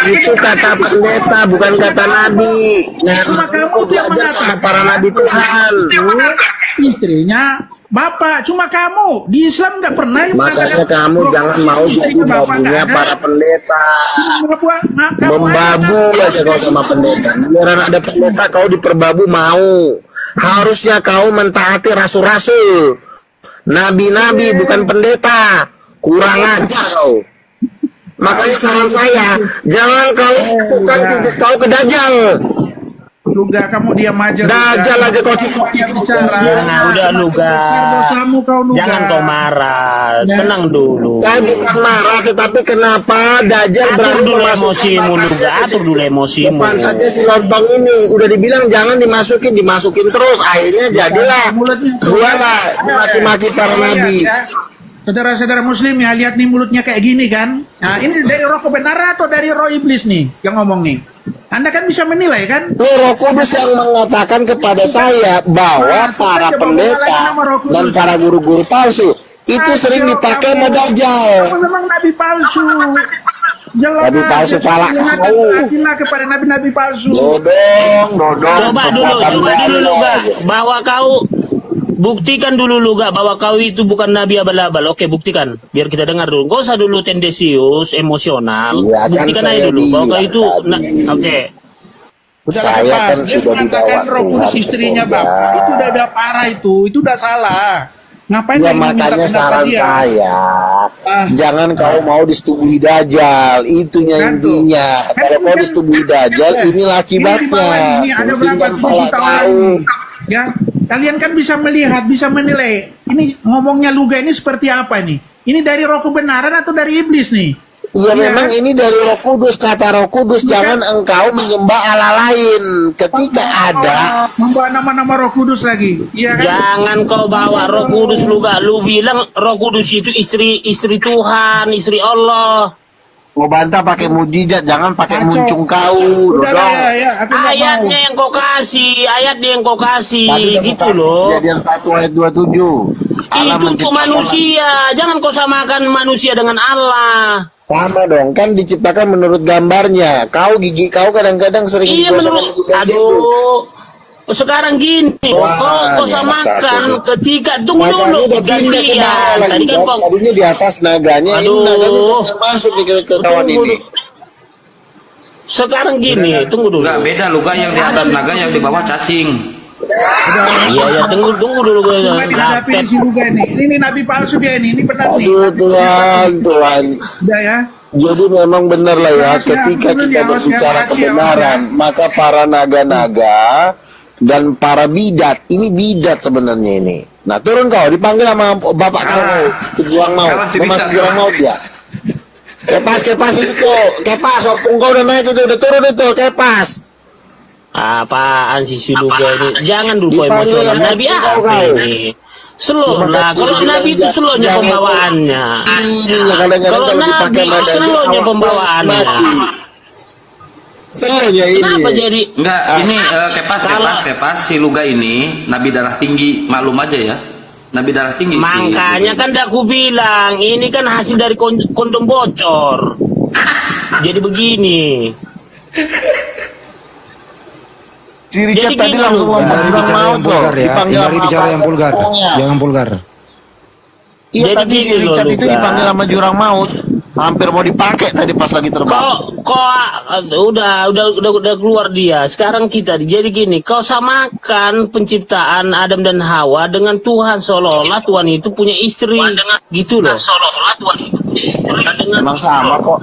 E: Itu kata pendeta, bukan kata nabi. Nah,
B: Cuma kamu tuh yang
E: belajar sama
B: mengatakan.
E: para nabi Tuhan.
B: Istrinya Bapak, cuma kamu di Islam nggak pernah yang
E: Makanya
B: mengatakan
E: kamu
B: Roh
E: jangan
B: Kudus
E: mau jadi
B: istrinya Bapak,
E: babunya
B: nggak ada.
E: para pendeta.
B: Kamu
E: Membabu
B: aja.
E: aja kau sama pendeta. Biaran ada pendeta kau diperbabu mau. Harusnya kau mentaati rasul-rasul, nabi-nabi bukan pendeta. Kurang ajar kau. Makanya saran saya, jangan kau masukkan titik kau ke Dajjal.
B: Luga, kamu diam aja. Luga.
E: Dajjal aja kau cipu.
B: Bicara.
G: Nah, udah Luga.
B: Besar dosamu kau Luga.
G: Jangan kau marah, tenang dulu.
E: Saya bukan marah, tetapi kenapa Dajjal
G: Atur
E: berani
G: dulu
E: memasukkan
G: emosimu Luga, atur dulu emosimu.
E: depan saja si lontong ini udah dibilang jangan dimasukin terus, akhirnya jadilah
B: Mulutnya.
E: gua lah maki-maki para nabi.
B: Ya. Saudara-saudara muslim ya, lihat nih mulutnya kayak gini kan. Nah, ini dari roh kebenaran atau dari roh iblis nih yang ngomong nih? Anda kan bisa menilai kan?
E: Loh, Roh Kudus yang mengatakan kepada saya bahwa para pendeta dan para guru-guru palsu itu sering dipakai sama Dajjal.
B: Kamu memang nabi palsu. Jelas.
E: Nabi palsu pala kau.
B: Akilah kepada nabi-nabi palsu.
E: Dodong.
G: Coba dulu Luga, bahwa kau buktikan dulu Luga bahwa kau itu bukan nabi abal-abal. Oke, buktikan biar kita dengar dulu. Gak usah dulu tendensius, emosional.
E: Iya, kan
G: Buktikan
E: saya
G: aja dulu bahwa kau
E: bilang
G: itu
E: tadi.
G: oke.
B: Udah
E: Saya
B: lepas.
E: kan
B: Dia
E: sudah
B: mengatakan
E: dibawa
B: roh kudus
E: Tuhan ke
B: istrinya
E: surga.
B: Bapak. Itu udah parah itu udah salah. Ngapain
E: Ya
B: saya minta
E: makanya
B: pendapat
E: saran
B: dia?
E: saya,
B: Ah.
E: jangan kau mau disetubuhi Dajjal, itunya
B: Kan tuh.
E: intinya.
B: Kan
E: Kalau
B: ini
E: kau
B: kan-
E: disetubuhi Dajjal,
B: kan,
E: inilah
B: ini di bawah
E: akibatnya.
B: ini ada berapa
E: Pusingkan kepala
B: juta orang
E: kau.
B: ini. Ya, kalian kan bisa melihat, bisa menilai. Ini ngomongnya Luga ini seperti apa nih? Ini dari roh kebenaran atau dari iblis nih?
E: Ya memang ini dari Roh Kudus, kata Roh Kudus, jangan engkau menyembah Allah lain. Ketika ada
B: membawa nama-nama Roh Kudus lagi. Iya kan?
G: Jangan kau bawa Roh Kudus lu gak. Lu bilang Roh Kudus itu istri Tuhan, istri Allah.
E: mau bantah pakai mujizat, jangan pakai muncung kau,
B: Udah
E: dodong.
B: lah, ya, aku nggak
G: Ayatnya
B: mau.
G: yang kau kasih, ayatnya yang kau kasih,
E: Tadi udah
G: gitu
E: buka
G: loh.
E: Kejadian 1 ayat 27. Allah
G: Itu untuk
E: menciptakan
G: manusia, jangan kau samakan manusia dengan Allah.
E: sama dong, kan diciptakan menurut gambarnya. Kau gigi kau kadang-kadang sering
G: Iya
E: digosokkan
G: menurut,
E: gigi kayak gitu.
G: aduh. Sekarang gini,
E: Wah,
G: kau
E: ini
G: samakan
E: satu.
G: ketika tunggu
E: Makanya
G: dulu
E: udah pindah ke
G: gantian.
E: bawah lagi,
G: Tadi kan
E: Bang.
G: kau
E: Tadinya di atas naganya, ini
G: Aduh.
E: naganya udah masuk nih ke kawan
G: Tunggu
E: ini.
G: dulu. Sekarang gini, tunggu dulu.
D: Enggak beda luka yang di atas naga yang di bawah cacing.
G: Iya ya, tunggu dulu gue.
B: Cuma dihadapi di sini juga ini. Ini nabi palsu dia ini benar nih.
E: Aduh Tuhan, Tuhan.
B: Udah ya.
E: Jadi memang benar lah ya,
B: Makasih ya,
E: ketika
B: bener
E: kita
B: ya, Mas, ya.
E: berbicara
B: Makasih ya,
E: kebenaran, maka para naga-naga dan para bidat, ini bidat sebenarnya ini. Nah turun kau, dipanggil sama bapak kau ke jurang maut,
D: Kalah si
E: mau masuk
D: Richard.
E: jurang maut dia. Kepas itu tuh, kepas, opung kau udah naik itu, udah turun itu, kepas.
G: Apaan sih si Luga ini? Jangan dulu kau
E: Dipanggil
G: emosional.
E: sama
G: Nabi
E: kau,
G: apa
E: kau.
G: ini? Slow lah. Kalau
E: Jangan-
G: Nabi itu slownya
E: jangan-
G: pembawaannya.
E: Ini kadang-kadang
G: Kalau
E: kalau dipakai
G: Nabi
E: nada
G: slownya pembawaannya.
E: Slownya ini.
G: Kenapa jadi?
D: Enggak, ini
G: Kalau-
D: kepas si Luga ini nabi darah tinggi, maklum aja ya. Nabi darah tinggi.
G: Makanya kan dah aku bilang, ini kan hasil dari kondom bocor. Jadi begini.
E: Si Richard
G: Jadi
E: tadi
G: gini
E: langsung
G: loh,
E: lompat
F: Hindari
E: jurang
F: bicara
E: maut
F: yang
E: loh.
F: vulgar ya.
E: Dipanggil
F: Hindari
E: sama
F: bicara
E: apa?
F: yang vulgar.
E: Pokoknya.
F: Jangan vulgar.
E: Iya
G: Jadi
E: tadi si
G: gini loh,
E: Richard itu
G: Luka.
E: dipanggil sama jurang maut. Hampir mau dipakai tadi pas lagi terbang.
G: Udah keluar dia. Sekarang kita jadi gini, kau samakan penciptaan Adam dan Hawa dengan Tuhan, seolah-olah Tuhan itu punya istri, gitu loh.
E: Emang sama kok.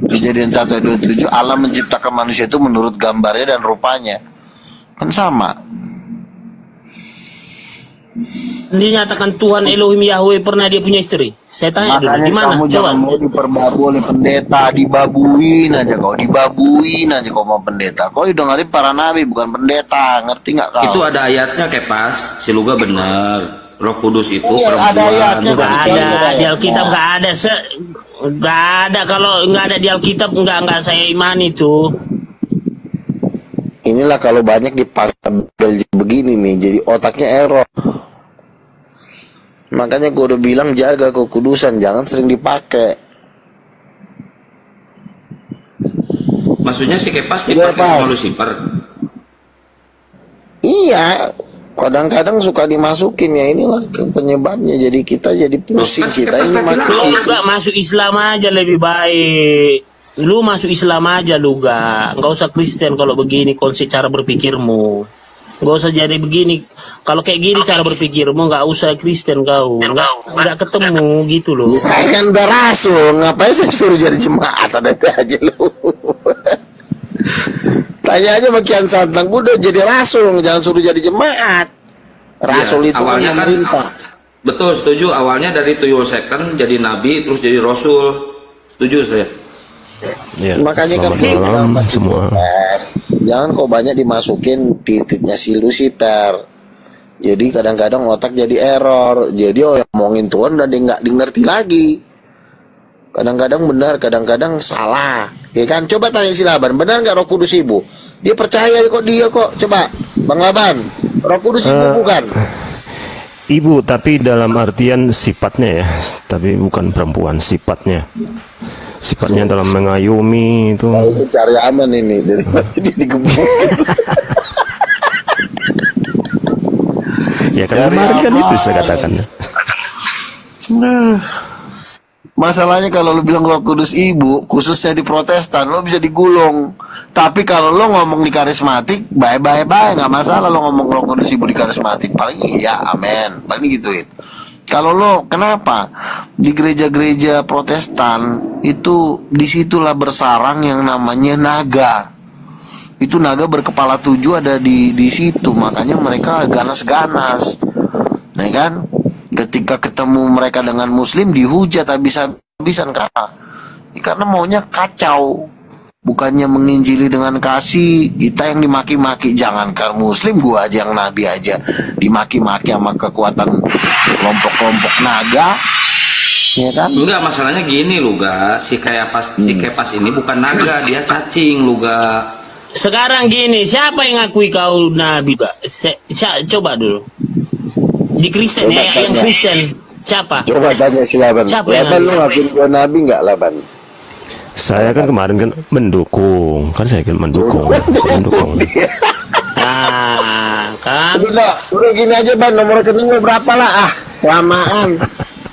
E: Kejadian 1 ayat 27, Allah menciptakan manusia itu menurut gambarnya dan rupanya. Kan sama.
G: Dinyatakan Tuhan Elohim Yahweh pernah dia punya istri. Saya tanya dulu,
E: Makanya
G: di mana?
E: kamu
G: Coba.
E: jangan mau diperbabu oleh pendeta, dibabuin aja kau, dibabuin aja kau mau pendeta. Kau dengerin para nabi bukan pendeta, ngerti nggak kau?
D: Itu ada ayatnya kepas, si Luga benar. Roh Kudus itu
E: Iya,
D: perempuan.
E: ada ayatnya.
G: Nggak
E: Bukan
G: ada
E: itu.
G: di Alkitab, nggak ada nggak ada. Kalau nggak ada di Alkitab, nggak saya imani itu.
E: Inilah kalau banyak dipanggil begini nih, jadi otaknya error. Makanya gue udah bilang jaga kekudusan, jangan sering dipakai.
D: Maksudnya si kepas
E: Iya,
D: dipakai
E: Pas.
D: sama Lucifer.
E: Iya, kadang-kadang suka dimasukin ya, inilah penyebabnya. Jadi kita jadi pusing,
D: Loh, kan
E: kita
D: kita
E: ini
D: bilang
E: makin
G: Lu nggak masuk Islam aja lebih baik. Lu masuk Islam aja lu nggak usah Kristen kalau begini konsep cara berpikirmu. Nggak usah jadi begini. Kalau kayak gini cara berpikirmu nggak usah Kristen kau. Nggak ketemu gitu loh.
E: Ya, saya kan udah rasul, ngapain saya suruh jadi jemaat? Ada aja lu. Tanya aja sama Kian Santang, udah jadi rasul, jangan suruh jadi jemaat. Rasul
D: Iya,
E: itu kan
D: awalnya
E: yang
D: kan-
E: merintah.
D: Betul, setuju. Awalnya dari tuyul second jadi nabi, terus jadi rasul. Setuju saya.
I: Ya,
E: Makanya kan
I: selamat malam semua.
E: Jangan kok banyak dimasukin titiknya si Lucifer. Jadi kadang-kadang otak jadi error. Jadi yang ngomongin Tuhan udah nggak ngerti lagi. Kadang-kadang benar, kadang-kadang salah. Ya kan? Coba tanya si Laban, benar nggak Roh Kudus ibu? Dia percaya kok dia kok. Coba, Bang Laban, Roh Kudus ibu bukan?
I: Ibu, tapi dalam artian sifatnya ya, tapi bukan perempuan, sifatnya. Sifatnya dalam mengayomi itu.
E: Nah, itu cari aman ini dari dia digebuk.
I: Ya kan kemarin kan itu saya katakan.
E: Nah, masalahnya kalau lu bilang Roh Kudus ibu, khususnya di Protestan, lo bisa digulung. Tapi kalau lo ngomong di karismatik, bye-bye nggak masalah lo ngomong Roh Kudus ibu di karismatik. Paling iya, amin. Paling gituin. Kalau lo kenapa di gereja-gereja Protestan itu disitulah bersarang yang namanya naga. Itu naga berkepala 7 ada di situ, makanya mereka ganas-ganas. Nah kan, ketika ketemu mereka dengan Muslim dihujat habis-habisan kata. Karena maunya kacau. Bukannya menginjili dengan kasih, kita yang dimaki-maki. Jangankan muslim, gua aja yang nabi aja dimaki-maki sama kekuatan kelompok-kelompok naga. Ya kan?
D: Enggak, masalahnya gini Luga, si Kepas ini bukan naga, dia cacing Luga.
G: Sekarang gini, siapa yang ngakui kau nabi, Pak? Coba dulu. Di Kristen
E: Coba
G: ya, yang
E: tanya.
G: Kristen. Siapa?
E: Coba tanya si Laban.
G: Siapa yang
E: Laban,
G: nabi?
E: lu ngakuin gua nabi nggak, Laban?
I: Saya kan kemarin kan mendukung, kan saya kan mendukung, saya mendukung.
G: Nah, kan?
E: Udah gini aja, Ban, nomor rekening lu berapa lah? Kelamaan.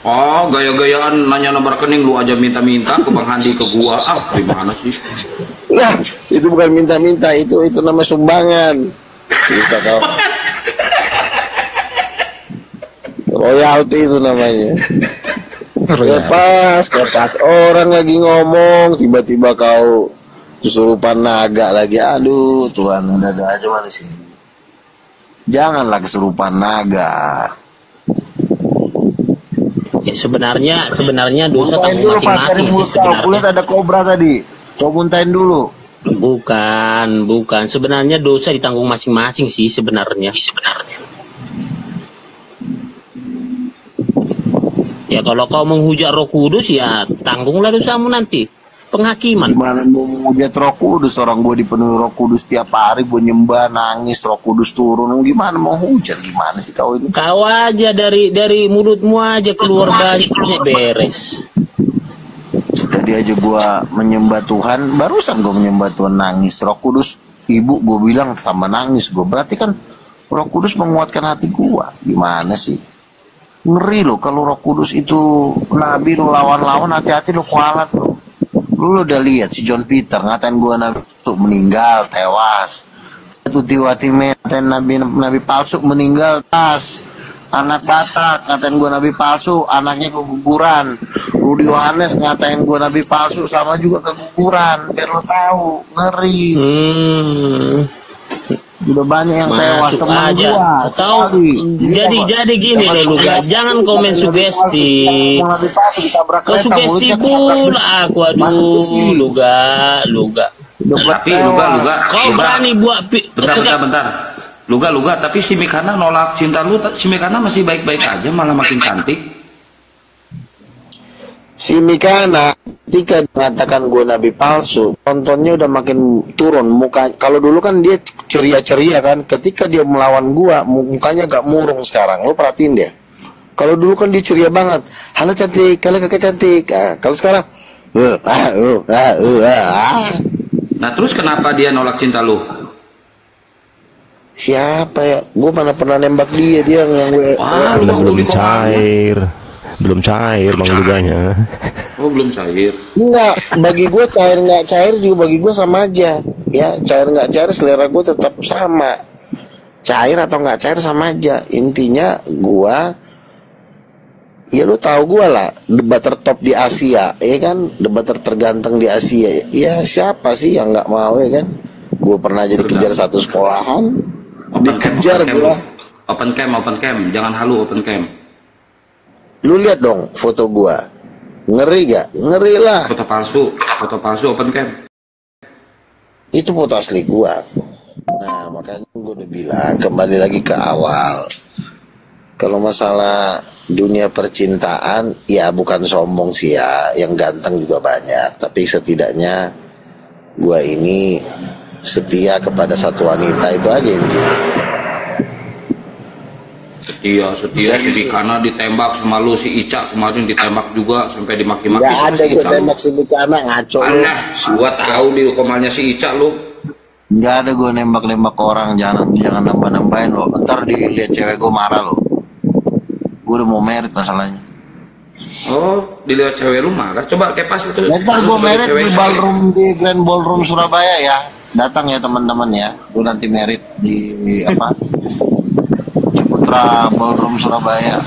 D: Oh, gaya-gayaan nanya nomor rekening lu aja minta-minta ke Bang Handi ke gua. Gimana sih?
E: Lah, itu bukan minta-minta, itu nama sumbangan. Bisa kau. Royalti itu namanya. Kepas orang lagi ngomong, tiba-tiba kau kesurupan naga lagi. Aduh, Tuhan, ada aja manusia ini. Janganlah kesurupan naga.
G: Ya, sebenarnya dosa
E: Muntahin
G: tanggung
E: dulu pas dari
G: masing-masing sih
E: mulut kau.
G: sebenarnya.
E: Kulihat ada kobra tadi. Kau muntahin dulu.
G: Bukan. Sebenarnya dosa ditanggung masing-masing sih sebenarnya. Ya kalau kau menghujat Roh Kudus ya tanggunglah dosamu nanti. Penghakiman.
E: Gimana mau menghujat Roh Kudus? Orang gue dipenuhi Roh Kudus tiap hari, gue nyembah, nangis, Roh Kudus turun. Gimana mau hujat? Gimana sih kau ini?
G: Kau aja dari mulutmu aja keluar banyaknya beres.
E: Tadi aja gue menyembah Tuhan, barusan gue menyembah Tuhan nangis. Roh Kudus, ibu gue bilang tambah nangis gue. Berarti kan Roh Kudus menguatkan hati gue. Gimana sih? Ngeri loh kalau Roh Kudus itu nabi, lo lawan-lawan, hati-hati lo kualat lo. Lu udah lihat si John Peter ngatain gua nabi palsu meninggal tewas. Tutiwatime ngatain nabi palsu meninggal tas. Anak Batak ngatain gua nabi palsu, anaknya keguguran. Rudi Yohanes ngatain gua nabi palsu, sama juga keguguran. Biar lo tahu, ngeri. Udah banyak yang tewas
G: Masuk
E: teman
G: aja.
E: gua.
G: Atau jadi gini loh Luga, jangan komen sugesti. Kau sugesti pula aku, aduh Luga.
D: Tapi Luga.
G: Kau berani buat
D: bentar. Luga, tapi si Mikana nolak cinta lu, si Mikana masih baik-baik aja, malah makin cantik.
E: Si Mikana ketika mengatakan gue nabi palsu, tontonnya udah makin turun muka. Kalau dulu kan dia ceria-ceria kan, ketika dia melawan gua mukanya agak murung sekarang. Lo perhatiin deh. Kalau dulu kan dia ceria banget. Halo cantik, kalau kakak cantik. Kalau sekarang
D: Nah terus kenapa dia nolak cinta lu?
E: Siapa ya? Gue mana pernah nembak dia yang gue.
I: Belum cair Bang Luganya.
D: Oh belum cair.
E: Enggak, bagi gue cair nggak cair juga bagi gue sama aja. Ya cair nggak cair selera gue tetap sama. Cair atau nggak cair sama aja. Intinya gue, ya lu tahu gue lah, debat tertop di Asia, ya kan, debat terganteng di Asia. Ya siapa sih yang nggak mau, ya kan? Gue pernah jadi kejar satu sekolahan, dikejar gue.
D: Open cam, jangan halu open cam.
E: Lu lihat dong foto gua, ngeri gak? Ngeri lah.
D: Foto palsu open cam.
E: Itu foto asli gua. Nah makanya gua udah bilang kembali lagi ke awal. Kalau masalah dunia percintaan, ya bukan sombong sih ya, yang ganteng juga banyak. Tapi setidaknya gua ini setia kepada satu wanita, itu aja intinya.
D: Setia jadi karena ditembak sama lu, si Ica kemarin ditembak juga sampai dimaki-maki.
E: Gak ada gue tembak si Mikana, ngaco lu.
D: Gua tahu di komalnya si Ica lu.
E: Gak ada gue nembak-nembak orang, jangan nambah-nambahin lo. Ntar dilihat cewek gue marah lo. Gue udah mau merit masalahnya.
D: Oh, dilihat cewek lu marah. Coba Kepas itu.
E: Ntar gue merit di ballroom, di Grand Ballroom Surabaya ya. Datang ya teman-teman ya. Gue nanti merit di apa? Ciputra Ballroom Surabaya.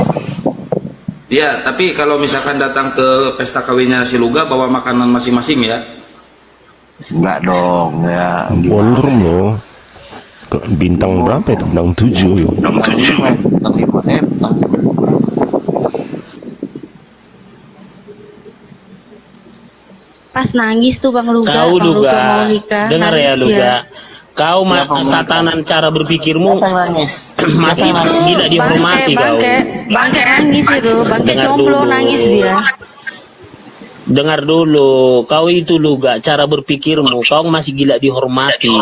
D: Iya, tapi kalau misalkan datang ke pesta kawinnya si Luga bawa makanan masing-masing ya.
E: Enggak dong ya.
I: Ballroom loh. Bintang berapa itu? Bintang 7 ya.
E: Bintang 5.
C: Pas nangis tuh Bang Luga,
G: Kau
C: Bang Luga mau
G: Luga,
C: nikah,
G: dengar ya
C: nangis dia.
G: Luga. Kau satanan cara berpikirmu masih
C: Itu
G: tidak dihormati kau.
C: bangke nangis itu, bangke
G: Dengar
C: jomblo
G: dulu.
C: nangis dia.
G: Dengar dulu, kau itu Luga, cara berpikirmu, kau masih gila dihormati,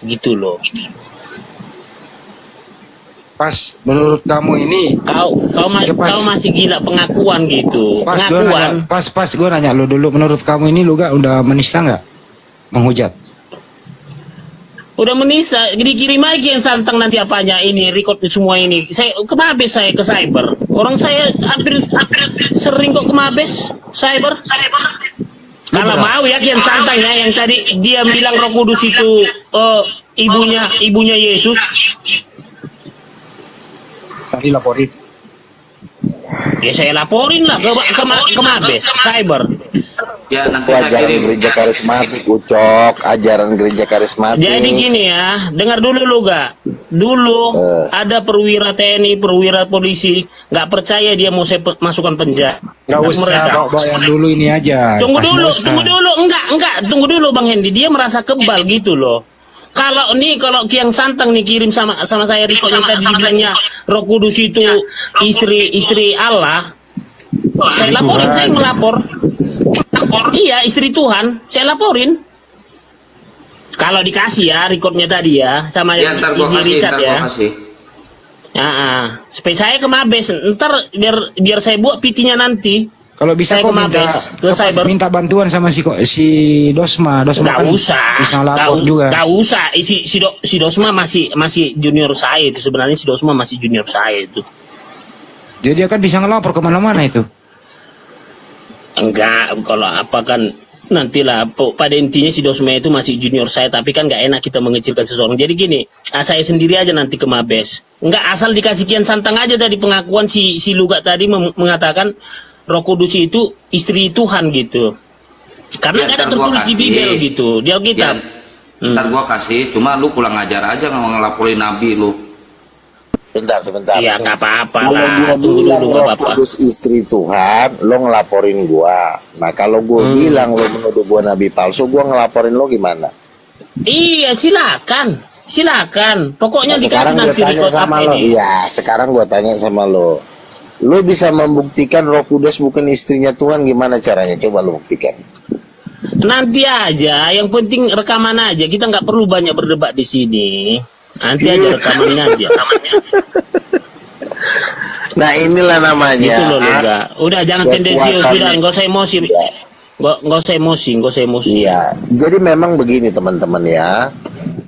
G: gitu loh.
F: Pas menurut kamu ini
G: Kau
F: Ya, pas.
G: kau masih gila pengakuan gitu.
F: pas gue nanya,
G: Pengakuan.
F: pas gue nanya lo dulu, menurut kamu ini lu gak udah menista nggak, menghujat?
G: Udah menisa, dikirim lagi yang santang nanti apanya ini, record semua ini. Saya ke Mabes, saya ke cyber. Orang saya hampir sering kok ke Mabes, cyber. Kalau mau ya kian santang ya, yang tadi dia bilang Roh Kudus itu ibunya Yesus.
F: Tadi laporin.
G: Ya saya laporin lah ke Mabes, cyber.
D: Ya nanti
E: Itu
D: saya
E: ajaran
D: kirim.
E: gereja karismatik, Ucok. Ajaran gereja karismatik.
G: Jadi gini ya, dengar dulu lu gak. Dulu ada perwira TNI, perwira polisi, nggak percaya dia mau saya masukkan penjara.
F: Nggak usah bawa yang dulu ini aja.
G: Tunggu
F: Pas
G: dulu,
F: nggak usah.
G: tunggu dulu, enggak, tunggu dulu Bang Hendy, dia merasa kebal gitu loh. Kalau Kiang Santang nih kirim sama saya record yang tadi bilangnya Roh Kudus itu istri Allah, saya laporin, saya ngelapor. Iya, istri Tuhan, saya laporin. Kalau dikasih ya recordnya tadi ya sama
D: Ya ntar gua kasih,
G: Richard
D: ntar
G: ya.
D: gua kasih.
G: Supaya saya ke Mabes, ntar biar saya buat PT-nya nanti.
F: Kalau bisa
G: Saya
F: kok
G: ke Mabes, ke cyber.
F: minta bantuan sama si Dosma.
G: Nggak
F: kan
G: usah,
F: bisa lapor juga.
G: nggak usah. Si Dosma masih junior saya itu, sebenarnya si Dosma masih junior saya itu.
F: Jadi dia kan bisa ngelapor kemana-mana itu.
G: Enggak, kalau apa kan nantilah. Pada intinya si Dosma itu masih junior saya, tapi kan nggak enak kita mengecilkan seseorang. Jadi gini, saya sendiri aja nanti ke Mabes. Nggak asal dikasih kian santang aja dari pengakuan si Luga tadi mengatakan Roh Kudus itu istri Tuhan gitu. Karena
D: Ya,
G: ada
D: ntar gua
G: tertulis di
D: kasih.
G: Bible gitu, di Alkitab.
D: Ntar gua kasih, cuma lu kurang ajar aja ngelaporin nabi lu.
E: Sebentar.
G: Iya, nggak apa-apa
E: Kalau
G: lah.
E: gua
G: Tunggu
E: bilang
G: dulu,
E: Roh
G: nggak apa-apa.
E: Kudus istri Tuhan, lo ngelaporin gua. Nah, kalau gua bilang lo menuduh gua nabi palsu, gua ngelaporin lo gimana?
G: Iya, silakan. Pokoknya
E: Nah,
G: dikasih
E: sekarang gua
G: nanti
E: tanya
G: record
E: sama
G: apa
E: lo.
G: ini.
E: Iya, sekarang gua tanya sama lo. Lo bisa membuktikan Roh Kudus bukan istrinya Tuhan, gimana caranya? Coba lo buktikan.
G: Nanti aja, yang penting rekaman aja. Kita nggak perlu banyak berdebat di sini. Nanti aja rekamannya aja.
E: Nah, inilah namanya.
G: Gitu loh, Luga. Udah jangan
E: Kekuatan.
G: tendensius, sudah nggak usah emosi. Nggak usah emosi.
E: Iya, jadi memang begini teman-teman ya.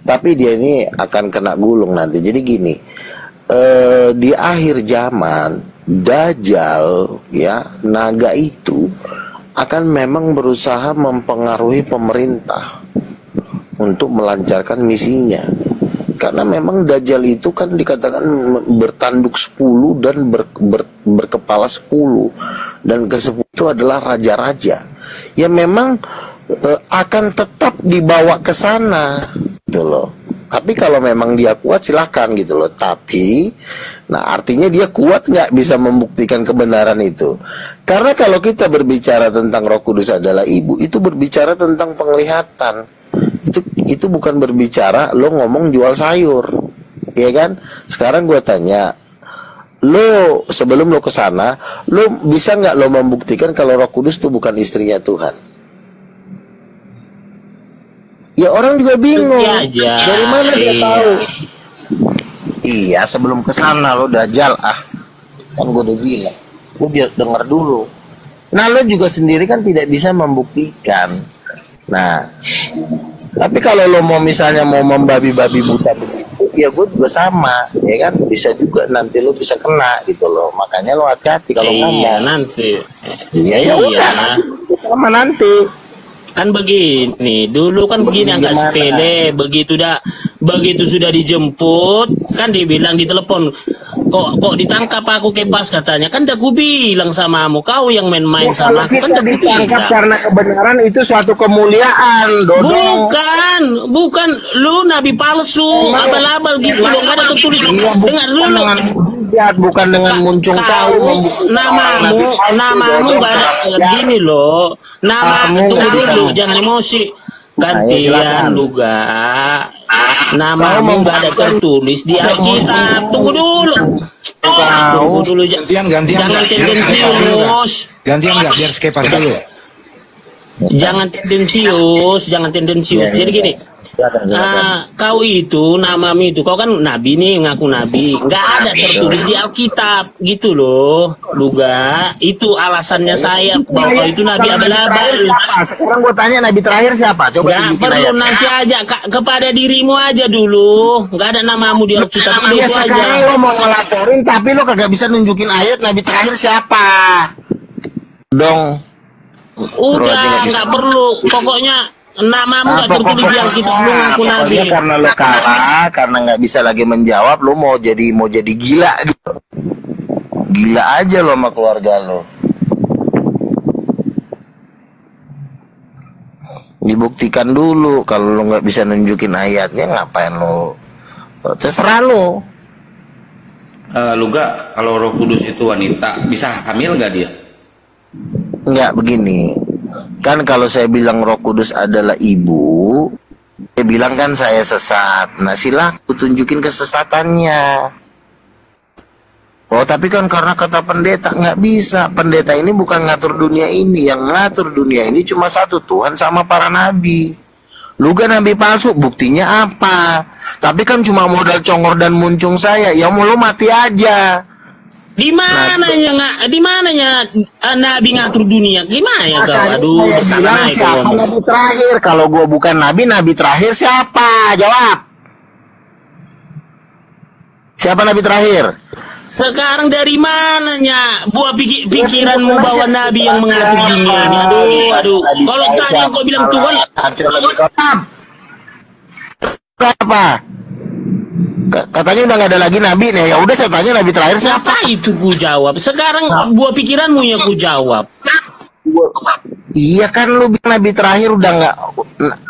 E: Tapi dia ini akan kena gulung nanti. Jadi gini, di akhir zaman Dajjal ya, naga itu akan memang berusaha mempengaruhi pemerintah untuk melancarkan misinya. Karena memang Dajjal itu kan dikatakan bertanduk 10 dan berkepala 10, dan ke-10 itu adalah raja-raja yang memang akan tetap dibawa ke sana gitu loh. Tapi kalau memang dia kuat silahkan gitu loh. Tapi, nah artinya dia kuat nggak bisa membuktikan kebenaran itu. Karena kalau kita berbicara tentang Roh Kudus adalah ibu, itu berbicara tentang penglihatan. Itu bukan berbicara lo ngomong jual sayur, ya kan? Sekarang gue tanya, lo sebelum lo ke sana, lo bisa nggak lo membuktikan kalau Roh Kudus itu bukan istrinya Tuhan? Ya orang juga bingung.
G: Aja.
E: Dari mana dia tahu? Iya, sebelum ke sana lo Dajjal kan gue udah bilang, lo biar dengar dulu. Nah, lo juga sendiri kan tidak bisa membuktikan. Nah, tapi kalau lo mau misalnya mau membabi-babi buta, ya gue juga sama, ya kan? Bisa juga nanti lo bisa kena gitu loh. Makanya lo hati-hati kalau ngomong.
G: Iya, nanti.
E: Iya, udah. Sama nanti.
G: Kan begini, dulu kan begini agak sepele, begitu sudah dijemput, kan dibilang di telepon, kok ditangkap aku Kepas katanya. Kan udah ku bilang samamu, kau yang main-main
E: Ya,
G: sama
E: kalau
G: aku. Kan
E: kita
G: udah ku
E: ditangkap
G: bilang.
E: karena kebenaran itu suatu kemuliaan, Dodong.
G: Bukan lu nabi palsu, abal-abal gitu loh, nggak ada tertulis.
E: Iya,
G: Dengar
E: bukan
G: dulu.
E: dengan mujizat, bukan dengan muncung kau membuktikan
G: namamu nggak ada gini loh. Tunggu dulu, jangan emosi. Gantian juga. Namamu nggak ada tertulis di Alkitab. Tunggu dulu.
F: Gantian.
G: Jangan tendensius.
F: Gantian nggak biar Kepas dulu.
G: Jangan tendensius. Jadi gini, kau itu namamu itu, kau kan nabi nih, ngaku nabi, nggak ada tertulis di Alkitab gitu loh, Luga. Itu alasannya saya bahwa kau itu nabi abal-abal.
E: Sekarang gue tanya nabi terakhir siapa? Coba
G: Nggak
E: tunjukin
G: perlu,
E: ayat.
G: nanti aja kepada dirimu aja dulu. Nggak ada namamu di Alkitab,
E: Ya
G: itu aja.
E: sekarang lo mau ngelaporin tapi lo kagak bisa nunjukin ayat nabi terakhir siapa dong.
G: Udah, nggak perlu. Pokoknya namamu nggak tertulis di Alkitab, lu ngaku nabi.
E: Pokoknya karena lo kalah, karena nggak bisa lagi menjawab, lo mau jadi gila gitu. Gila aja lo sama keluarga lo. Dibuktikan dulu. Kalau lo nggak bisa nunjukin ayatnya, ngapain lo? Terserah lo.
D: Luga, kalau Roh Kudus itu wanita, bisa hamil nggak dia?
E: Enggak, begini. Kan kalau saya bilang Roh Kudus adalah ibu, dia bilang kan saya sesat. Nah, silahkan tunjukin kesesatannya. Oh, tapi kan karena kata pendeta nggak bisa. Pendeta ini bukan ngatur dunia ini. Yang ngatur dunia ini cuma satu, Tuhan sama para nabi. Lu kan nabi palsu, buktinya apa? Tapi kan cuma modal congor dan muncung saya. Ya mau lu mati aja.
G: Di mananya nabi ngatur dunia? Gimana ya kau? Aduh, kesana itu
E: Siapa
G: ngomong.
E: nabi terakhir? Kalau gua bukan nabi terakhir siapa? Jawab. Siapa nabi terakhir?
G: Sekarang dari mananya buah pikiranmu bahwa nabi yang mengatur dunia ini? Aduh. Kalau tanya kau bilang Tuhan,
E: Apa? Katanya udah nggak ada lagi nabi nih. Ya udah saya tanya nabi terakhir siapa?
G: siapa itu ku jawab? Sekarang buah pikiranmu yang ku jawab.
E: Iya kan lu bilang nabi terakhir udah nggak,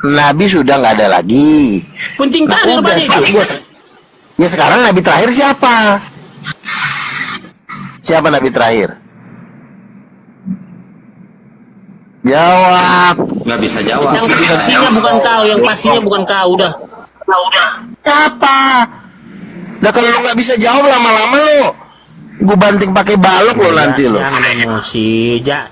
E: nabi sudah nggak ada lagi.
G: Penting
E: Nah,
G: tadi
E: udah,
G: apa itu?
E: Ya sekarang nabi terakhir siapa? Siapa nabi terakhir? Jawab.
D: Nggak bisa jawab.
G: Yang pastinya bukan kau, yang pastinya bukan kau. Udah.
E: Siapa? Nah kalau lu nggak bisa jawab lama-lama lu, gue banting pakai balok lo nanti lo.
G: Jangan emosi.
E: Ya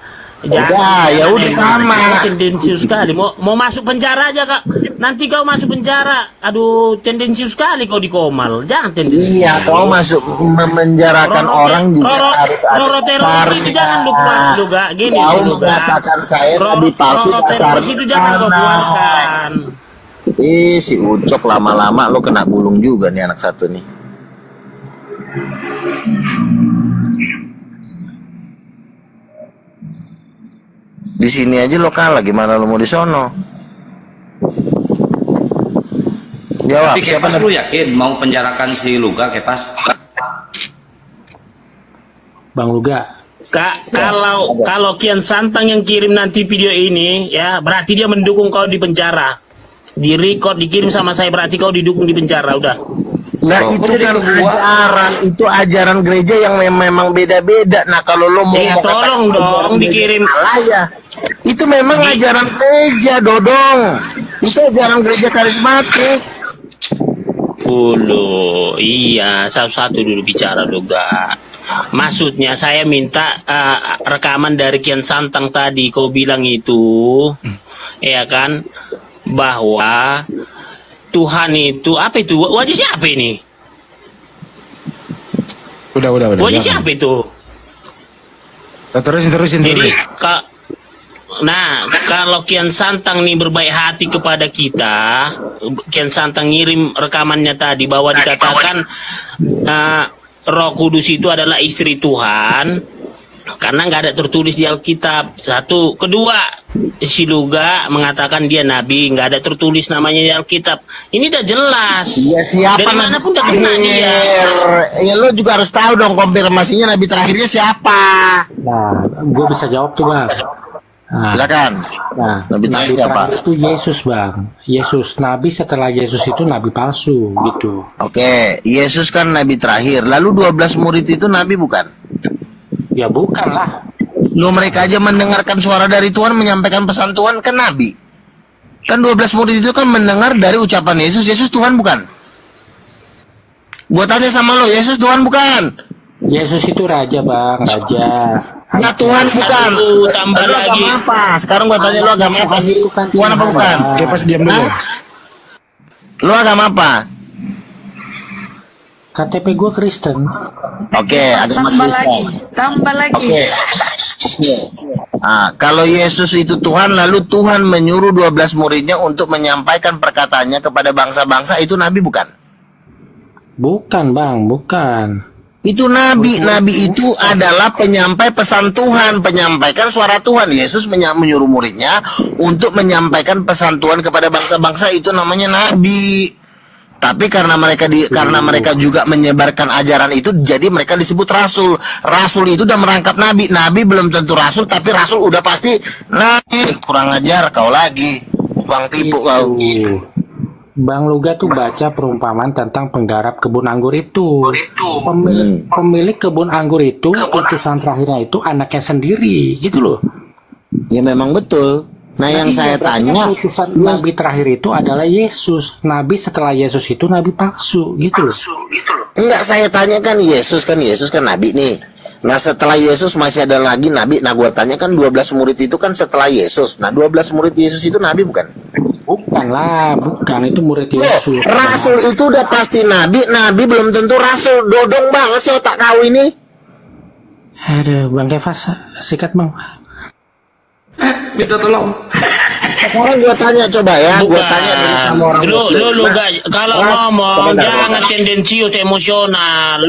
E: udah sama.
G: Tendensius sekali. Mau masuk penjara aja kak. Nanti kau masuk penjara. Aduh, tendensius sekali kau di Komal. Jangan tendensius.
E: Iya, kau masuk memenjarakan orang juga harus ada
G: Roro teroris itu jangan lu keluar juga. Gini
E: Kau
G: dulu kak.
E: mengatakan saya nabi palsu
G: Roro
E: dasar.
G: teroris itu jangan kau keluarkan.
E: Si Ucok lama-lama lo kena gulung juga nih anak satu nih. Di sini aja lo kalah, gimana lo mau di sono? Jawab.
D: Tapi
E: Siapa
D: Kepas lu yakin mau penjarakan si Luga, Kepas?
G: Bang Luga. Kak, kalau Kian Santang yang kirim nanti video ini, ya berarti dia mendukung kau di penjara. Di record, dikirim sama saya, berarti kau didukung di penjara, udah.
E: Nah itu kan ajaran, itu ajaran gereja yang memang beda-beda. Nah kalau lo mau
G: Ya, tolong dong dikirim.
E: ya. Itu memang ajaran gereja, Dodong. Itu ajaran gereja karismatik.
G: Dulu, iya, satu-satu dulu bicara juga. Maksudnya saya minta rekaman dari Kian Santang tadi, kau bilang itu, ya kan, bahwa Tuhan itu apa itu? Wajah siapa ini?
F: Udah.
G: Wajah
F: jangan.
G: siapa itu?
F: Terusin.
G: Jadi kalau Kian Santang nih berbaik hati kepada kita, Kian Santang ngirim rekamannya tadi bahwa dikatakan Roh Kudus itu adalah istri Tuhan karena nggak ada tertulis di Alkitab. Satu, kedua, si Luga mengatakan dia nabi, nggak ada tertulis namanya di Alkitab. Ini udah jelas.
E: Ya siapa
G: dari mana pun udah kena dia.
E: Ya lo juga harus tahu dong konfirmasinya nabi terakhirnya siapa.
J: Nah, gue bisa jawab tuh bang. Nah,
E: Silakan.
J: nah,
E: Nabi terakhir siapa?
J: itu Yesus bang. Yesus, nabi setelah Yesus itu nabi palsu gitu.
E: Oke, Yesus kan nabi terakhir. Lalu 12 murid itu nabi bukan?
J: Ya bukan lah.
E: Lo mereka aja mendengarkan suara dari Tuhan, menyampaikan pesan Tuhan, kan nabi. Kan 12 murid itu kan mendengar dari ucapan Yesus, Yesus Tuhan bukan? Gua tanya sama lo, Yesus Tuhan bukan?
J: Yesus itu raja bang, raja.
E: Nah Tuhan bukan.
G: Aduh, tambah
E: Lo
G: lagi.
E: agama apa? Sekarang gua tanya lo agama apa sih? Tuhan apa bukan?
F: Oke, pas diam dulu.
E: Lo agama apa?
J: KTP gue Kristen.
E: Oke, agama
H: Tambah
E: Kristen.
H: lagi, tambah lagi.
E: Oke. Nah, kalau Yesus itu Tuhan, lalu Tuhan menyuruh 12 muridnya untuk menyampaikan perkataannya kepada bangsa-bangsa, itu nabi bukan?
J: Bukan bang, bukan.
E: Itu nabi. Nabi itu adalah penyampai pesan Tuhan, penyampaikan suara Tuhan. Yesus menyuruh muridnya untuk menyampaikan pesan Tuhan kepada bangsa-bangsa, itu namanya nabi. Tapi karena mereka juga menyebarkan ajaran itu, jadi mereka disebut rasul. Rasul itu udah merangkap nabi. Nabi belum tentu rasul, tapi rasul udah pasti nabi. Kurang ajar kau lagi, tukang tipu kau.
J: Bang Luga tuh baca perumpamaan tentang penggarap kebun anggur itu. Pemilik kebun anggur itu, utusan terakhirnya itu anaknya sendiri, gitu loh.
E: Ya memang betul. Nah yang saya tanya,
J: utusan nabi terakhir itu adalah Yesus. Nabi setelah Yesus itu nabi palsu, gitu loh.
E: enggak, saya tanya kan Yesus kan nabi nih. Nah setelah Yesus masih ada lagi nabi. Nah gua tanya kan 12 murid itu kan setelah Yesus. Nah 12 murid Yesus itu nabi bukan?
J: Bukan lah, bukan, itu murid Yesus.
E: Rasul itu udah pasti nabi. Nabi belum tentu rasul. Dodong banget sih otak kau ini.
J: Aduh, Bang Kevas, sikat bang.
D: Minta tolong.
E: Sekarang gua tanya coba ya, gua tanya dulu sama orang muslim.
G: Lu
E: Nah,
G: kalau
E: Mas,
G: ngomong
E: sebentar.
G: jangan tendensius emosional.